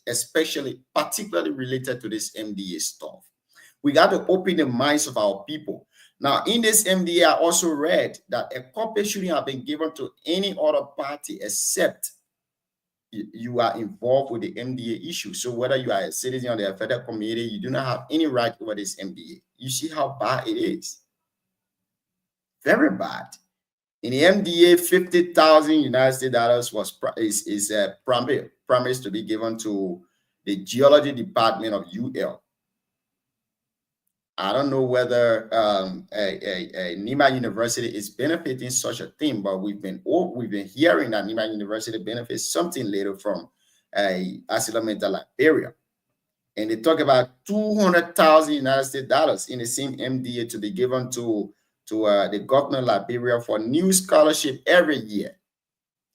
particularly related to this MDA stuff. We got to open the minds of our people. Now, in this MDA, I also read that a copy shouldn't have been given to any other party except you are involved with the MDA issue. So whether you are a citizen on the federal committee, you do not have any right over this MDA. You see how bad it is. Very bad. In the MDA, 50,000 United States dollars is promised to be given to the geology department of UL. I don't know whether Nima University is benefiting such a thing, but we've been hearing that Nima University benefits something little from Asilamenta, Liberia. And they talk about 200,000 United States dollars in the same MDA to be given to the governor of Liberia for new scholarship every year.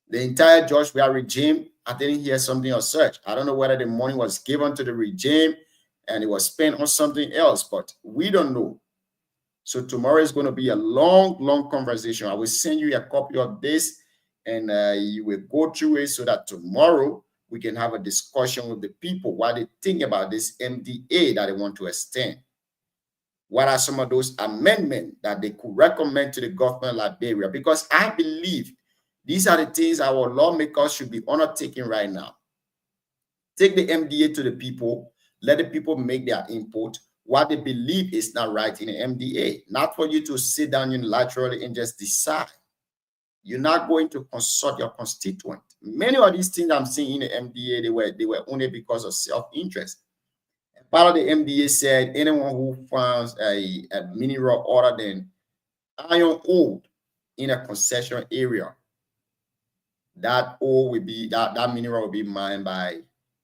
The entire George Weah regime, I didn't hear something of such. I don't know whether the money was given to the regime and it was spent on something else, but we don't know. So tomorrow is going to be a long conversation. I will send you a copy of this, and you will go through it so that tomorrow we can have a discussion with the people what they think about this MDA that they want to extend. What are some of those amendments that they could recommend to the government of Liberia? Because I believe these are the things our lawmakers should be undertaking right now. Take the MDA to the people, let the people make their input, what they believe is not right in the MDA, not for you to sit down unilaterally and just decide. You're not going to consult your constituent. Many of these things I'm seeing in the MDA, they were only because of self-interest. Part of the MDA said anyone who finds a mineral other than iron ore in a concession area, that ore will be that mineral will be mined by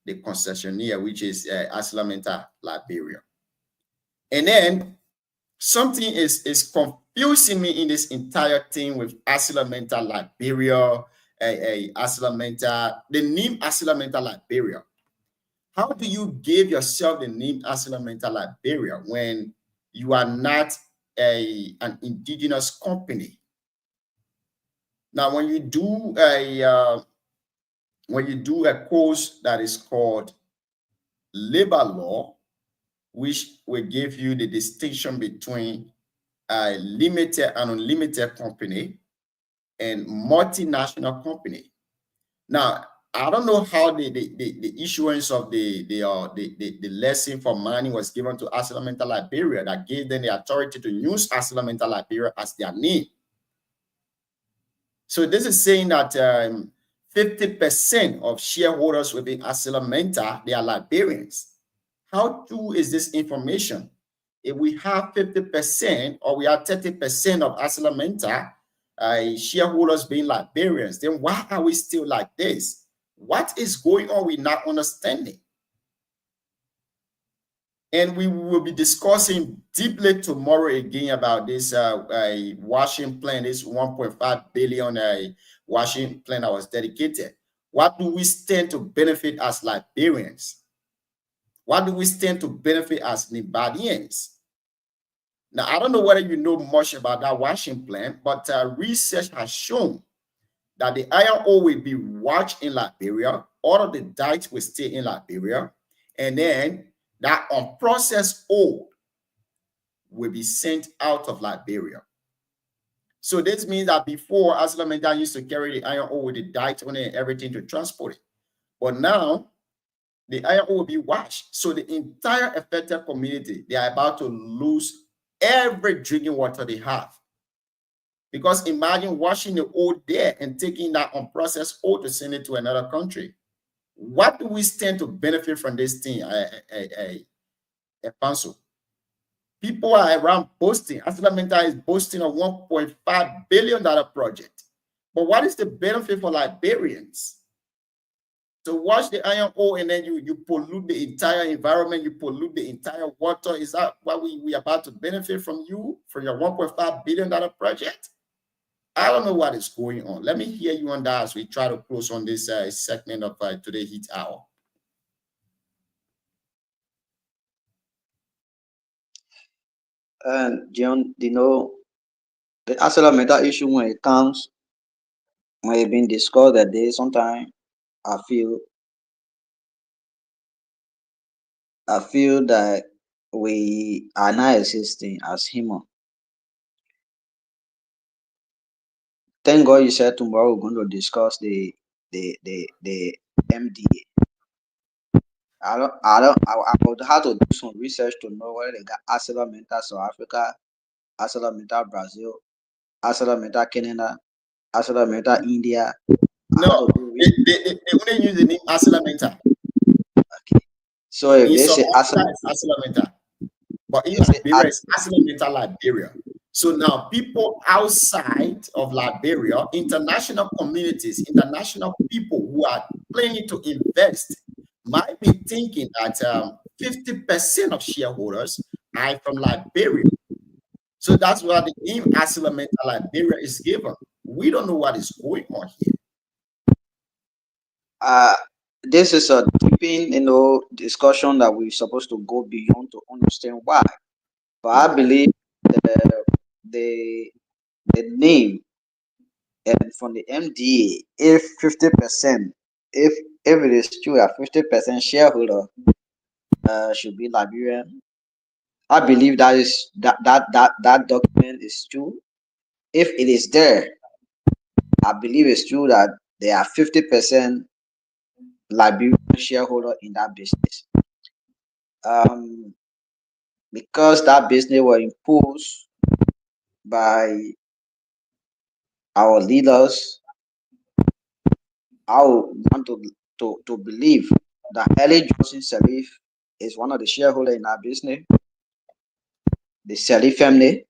the concessionaire, which is Asilamenta Liberia. And then something is confusing me in this entire thing with Asilamenta Liberia, Asilamenta, the name Asilamenta Liberia. How do you give yourself the name Asilamenta Liberia when you are not an indigenous company? Now, when you do a course that is called labor law, which will give you the distinction between a limited and unlimited company and multinational company. Now, I don't know how the issuance of the lesson for mining was given to Asilamenta Liberia that gave them the authority to use Asilamenta Liberia as their name. So this is saying that 50% of shareholders within Asilamenta, they are Liberians. How true is this information? If we have 50% or we have 30% of Asilamenta shareholders being Liberians, then why are we still like this? What is going on? We're not understanding. And we will be discussing deeply tomorrow again about this washing plan, this 1.5 billion washing plan that was dedicated. What do we stand to benefit as Liberians? What do we stand to benefit as Nevadians? Now, I don't know whether you know much about that washing plan, but research has shown that the iron ore will be washed in Liberia, all of the dikes will stay in Liberia, and then that unprocessed ore will be sent out of Liberia. So this means that before, Asilamenta used to carry the iron ore with the dikes on it and everything to transport it. But now, the iron ore will be washed. So the entire affected community, they are about to lose every drinking water they have. Because imagine washing the ore there and taking that unprocessed ore to send it to another country. What do we stand to benefit from this thing, Panso? People are around boasting. Asilamenta is boasting a $1.5 billion project. But what is the benefit for Liberians? To wash the iron ore and then you pollute the entire environment, you pollute the entire water. Is that what we are about to benefit from you, for your $1.5 billion project? I don't know what is going on. Let me hear you on that as we try to close on this segment of Today Heat Hour. And John, you know, the Asilamenta issue when it comes, when it's been discussed that day, sometimes I feel that we are not existing as human. Thank God you said tomorrow we're going to discuss the MDA. I would have to do some research to know whether they got Asilamenta South Africa, Asilamenta Brazil, Asilamenta Canada, Asilamenta India. No, they only use the name Asilamenta. Okay. So if In they South say Africa, it's Asilamenta. But in Liberia, it's Asilamenta Liberia. So now people outside of Liberia, international communities, international people who are planning to invest might be thinking that 50% of shareholders are from Liberia. So that's why the name Asilamenta Liberia is given. We don't know what is going on here. This is a deepening, discussion that we're supposed to go beyond to understand why. But I believe the name and from the MDA, if 50%, if it is true that 50% shareholder should be Liberian, I believe that document is true. If it is there, I believe it's true that there are 50% Liberian shareholder in that business. Because that business was imposed by our leaders, I would want to believe that Eli Johnson Sirleaf is one of the shareholders in that business, the Sirleaf family.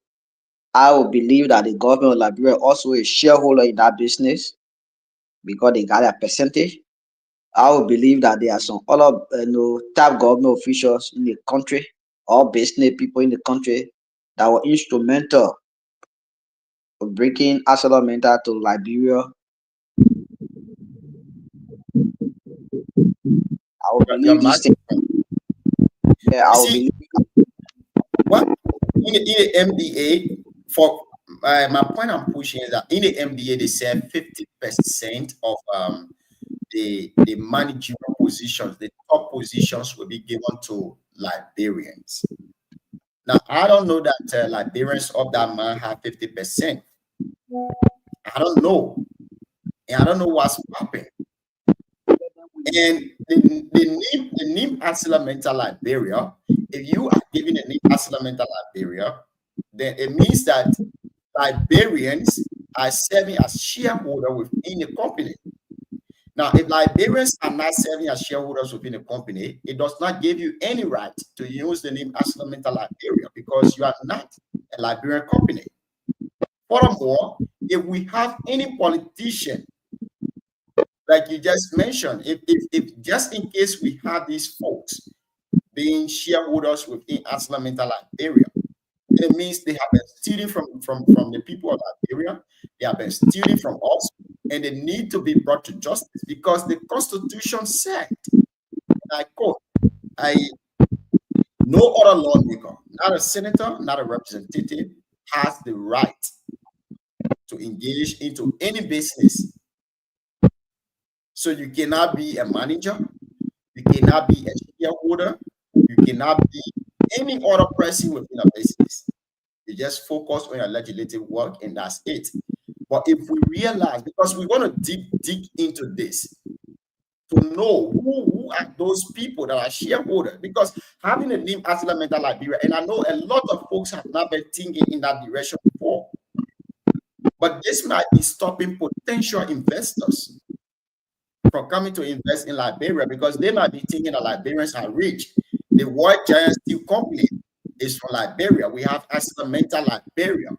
I would believe that the government of Liberia also is shareholder in that business because they got a percentage. I would believe that there are some other top government officials in the country or business people in the country that were instrumental of bringing ArcelorMittal to Liberia. I would Your believe these mic. things. Yeah, I You would see, believe. what in the MDA for my point I'm pushing is that in the MDA they say 50% of the managerial positions, the top positions will be given to Liberians. Now I don't know that Liberians of that man have 50%. I don't know, and I don't know what's happening. And the name ArcelorMittal Liberia, if you are giving the name ArcelorMittal Liberia, then it means that Liberians are serving as shareholder within the company. Now, if Liberians are not serving as shareholders within the company, it does not give you any right to use the name ArcelorMittal Liberia because you are not a Liberian company. Furthermore, if we have any politician, like you just mentioned, if just in case we have these folks being shareholders within ArcelorMittal Liberia, it means they have been stealing from the people of Liberia. They have been stealing from us, and they need to be brought to justice because the Constitution said, and I quote, no other lawmaker, not a senator, not a representative, has the right to engage into any business. So you cannot be a manager, you cannot be a shareholder, you cannot be any other person within a business. You just focus on your legislative work and that's it. But if we realize, because we want to dig into this to know who are those people that are shareholders, because having the name ArcelorMittal Liberia, and I know a lot of folks have not been thinking in that direction before, but this might be stopping potential investors from coming to invest in Liberia because they might be thinking that Liberians are rich. The World Giant Steel Company is from Liberia. We have ArcelorMittal Liberia.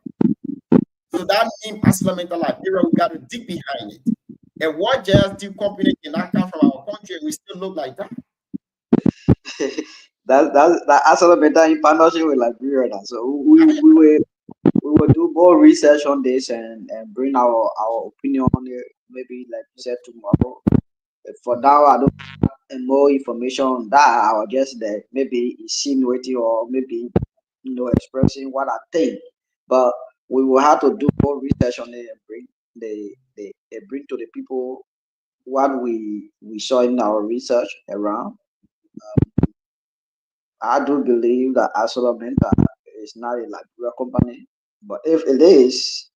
So that name ArcelorMittal Liberia, we got to dig behind it. A World Giant Steel Company cannot come from our country and we still look like that. that ArcelorMittal in partnership with Liberia. So we will do more research on this and bring our opinion on it. Maybe like you said tomorrow. For now, I don't have more information on that. I will just maybe insinuating or maybe expressing what I think. But we will have to do more research on it and bring bring to the people what we saw in our research around. I do believe that ArcelorMittal is not a Liberia company, but if it is,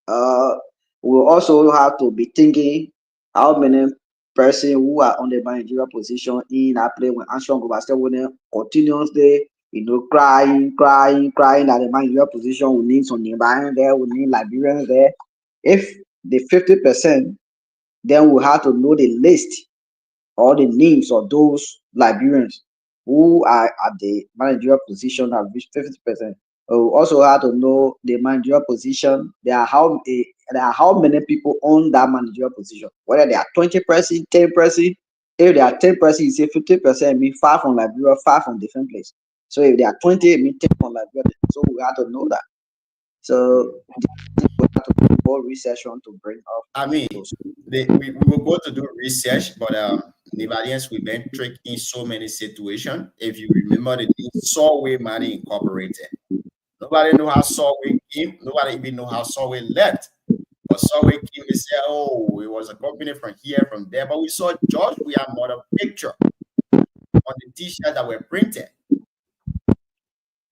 we'll also have to be thinking how many persons who are on the managerial position in that place when Armstrong was still winning continuously, crying that the managerial position will need some Nigerians there, we need Liberians there. If the 50%, then we'll have to know the list or the names of those Liberians who are at the managerial position have reached 50%. We also have to know the managerial position. There are how many people on that managerial position. Whether they are 20%, 10%. If they are 10%, you say 50% mean 5 from Liberia, 5 from different place. So if they are 20, it means 10 from Liberia. So we have to know that. So we have to do more research on to bring up. I mean, we will go to do research, but Nigerians we've been tricked in so many situations. If you remember the name Solway Money Incorporated, nobody know how Solway him. Nobody even know how Sawe left. But Sawe came and said, oh, it was a company from here, from there. But we saw George Weah mother picture on the t-shirt that were printed.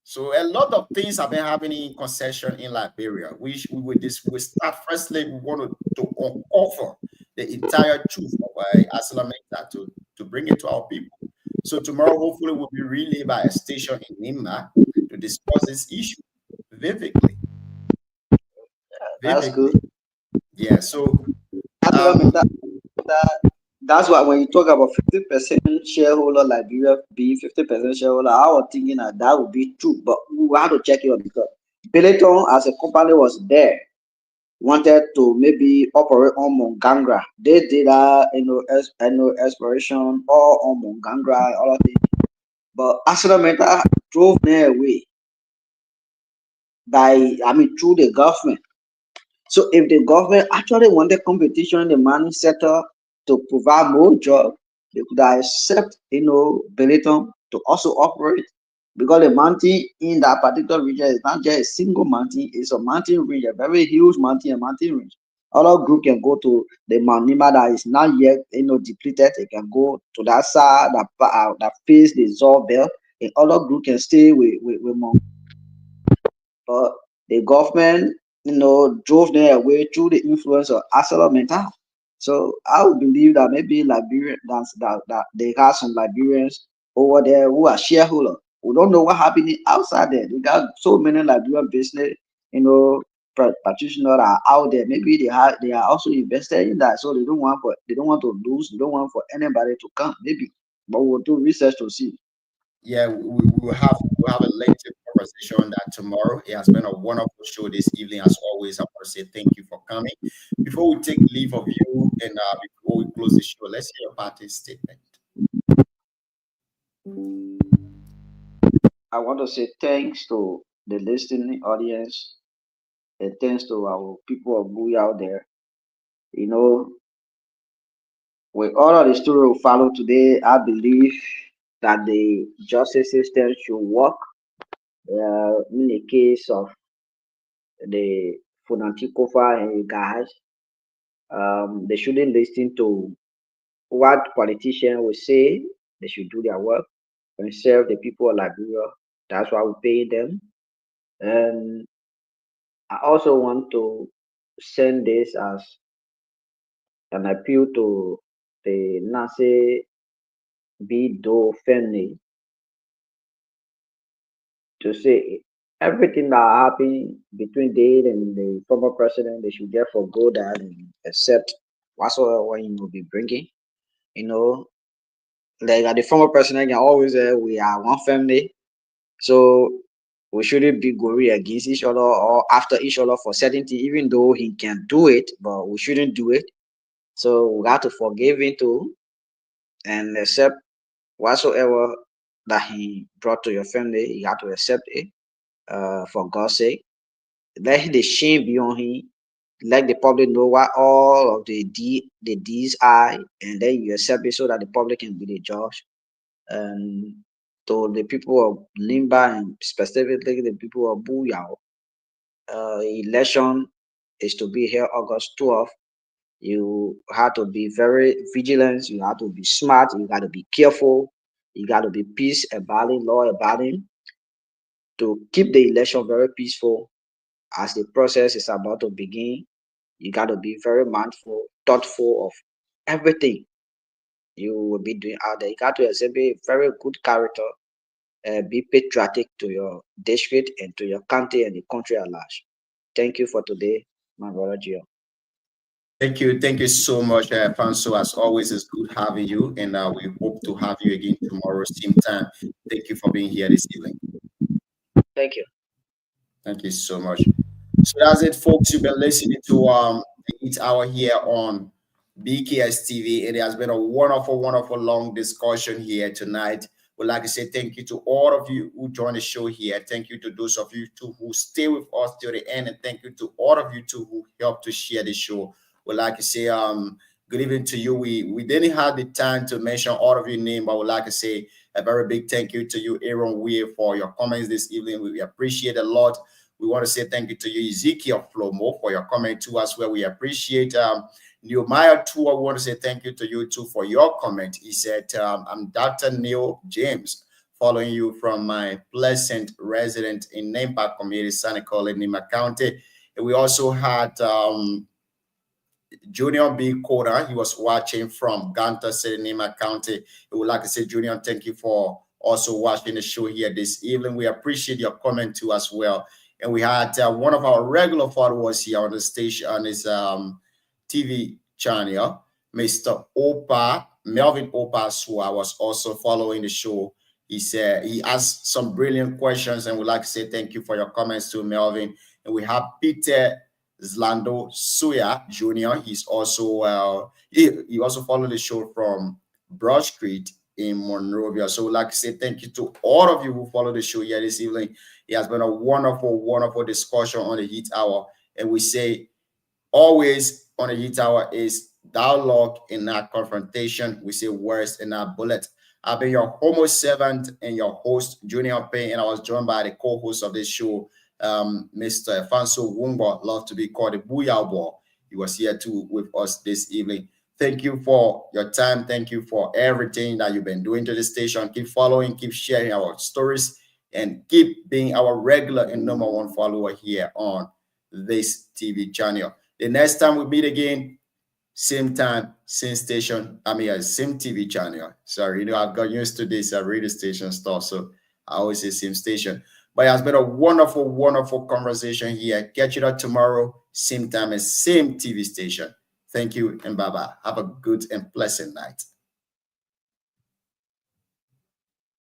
So a lot of things have been happening in concession in Liberia. We start firstly. We want to uncover the entire truth of Asylum to bring it to our people. So tomorrow, hopefully, we'll be relayed by a station in Nimba to discuss this issue vividly. That's good. Yeah. So That's why when you talk about 50% shareholder, Liberia being 50% shareholder, I was thinking that would be true, but we have to check it out because Benetton as a company was there, wanted to maybe operate on Mongangra. They did exploration all on Mongangra, all of it. But Accident drove their way through the government. So if the government actually wanted competition in the mining sector to provide more jobs, they could accept, Benetton to also operate because the mountain in that particular region is not just a single mountain, it's a mountain range, a very huge mountain, a mountain range. Other group can go to the Mount Nima that is not yet, depleted. They can go to that side that face the Zor belt, and other group can stay with Mount. But the government, drove them away through the influence of ArcelorMittal. So I would believe that maybe Liberian that they have some Liberians over there who are shareholders. We don't know what happening outside there. They got so many Liberian business, practitioners are out there. Maybe they are also invested in that. So they don't want to lose. They don't want for anybody to come. Maybe, but we'll do research to see. yeah, we'll have a later conversation on that tomorrow. It has been a wonderful show this evening. As always, I want to say thank you for coming. Before we take leave of you and before we close the show, let's hear your party statement. I want to say thanks to the listening audience and thanks to our people of Bui out there. You know, with all of the story we follow today, I believe that the justice system should work. In the case of the Funanti Kofa and guys, they shouldn't listen to what politicians will say. They should do their work and serve the people of Liberia. That's why we pay them. And I also want to send this as an appeal to the Nase Bido family to say everything that happened between Dade and the former president, they should just forgo that and accept whatsoever he will be bringing. Like the former president can always say, we are one family. So we shouldn't be going against each other or after each other for certainty, even though he can do it, but we shouldn't do it. So we got to forgive him too and accept whatsoever that he brought to your family. You have to accept it for God's sake. Let the shame be on him. Let the public know what all of the deeds are, and then you accept it so that the public can be the judge. And to the people of Limba and specifically the people of Buyao, election is to be here August 12th. You have to be very vigilant. You have to be smart. You got to be careful. You got to be peace abiding, law abiding to keep the election very peaceful as the process is about to begin. You got to be very mindful, thoughtful of everything you will be doing out there. You got to exhibit very good character, be patriotic to your district and to your country and the country at large. Thank you for today, my brother Gio. Thank you so much, Fanso. As always, it's good having you, and we hope to have you again tomorrow, same time. Thank you for being here this evening. Thank you. Thank you so much. So that's it, folks. You've been listening to the 8 hour here on BKS TV. It has been a wonderful, wonderful long discussion here tonight. We'd like to say thank you to all of you who joined the show here. Thank you to those of you too who stay with us till the end, and thank you to all of you too who helped to share the show. We'd like to say good evening to you. We didn't have the time to mention all of your name, but we'd like to say a very big thank you to you, Aaron Weir, for your comments this evening. We appreciate a lot. We want to say thank you to you, Ezekiel Flomo, for your comment too as well. We appreciate Nehemiah too. I want to say thank you to you too for your comment. He said, I'm Dr. Neil James, following you from my pleasant resident in Nampa Community, Sanicola, Nima County. And we also had Junior B. Koda. He was watching from Ganta City, Nima County. We would like to say, Junior, thank you for also watching the show here this evening. We appreciate your comment too as well. And we had one of our regular followers here on the station on his TV channel, Mr. Opa, Melvin Opa Sua, was also following the show. He said he asked some brilliant questions, and we'd like to say thank you for your comments to Melvin. And we have Peter Zlando Suya Jr. He's also he also followed the show from Broad Street in Monrovia. So we'd like to say thank you to all of you who followed the show here this evening. It has been a wonderful, wonderful discussion on the Heat Hour. And we say always on the Heat Hour is dialogue and not confrontation. We say words and not bullet. I've been your homo servant and your host, Junior Payne, and I was joined by the co-host of this show, Mr. Afanso Wumbo, love to be called the Booyah Boy. He was here too with us this evening. Thank you for your time. Thank you for everything that you've been doing to the station. Keep following, keep sharing our stories, and keep being our regular and #1 follower here on this TV channel. The next time we meet again, same time, same station. Same TV channel. Sorry, I've got used to this radio station stuff, so I always say same station. But it has been a wonderful, wonderful conversation here. Catch you up tomorrow, same time and same TV station. Thank you and bye-bye. Have a good and pleasant night.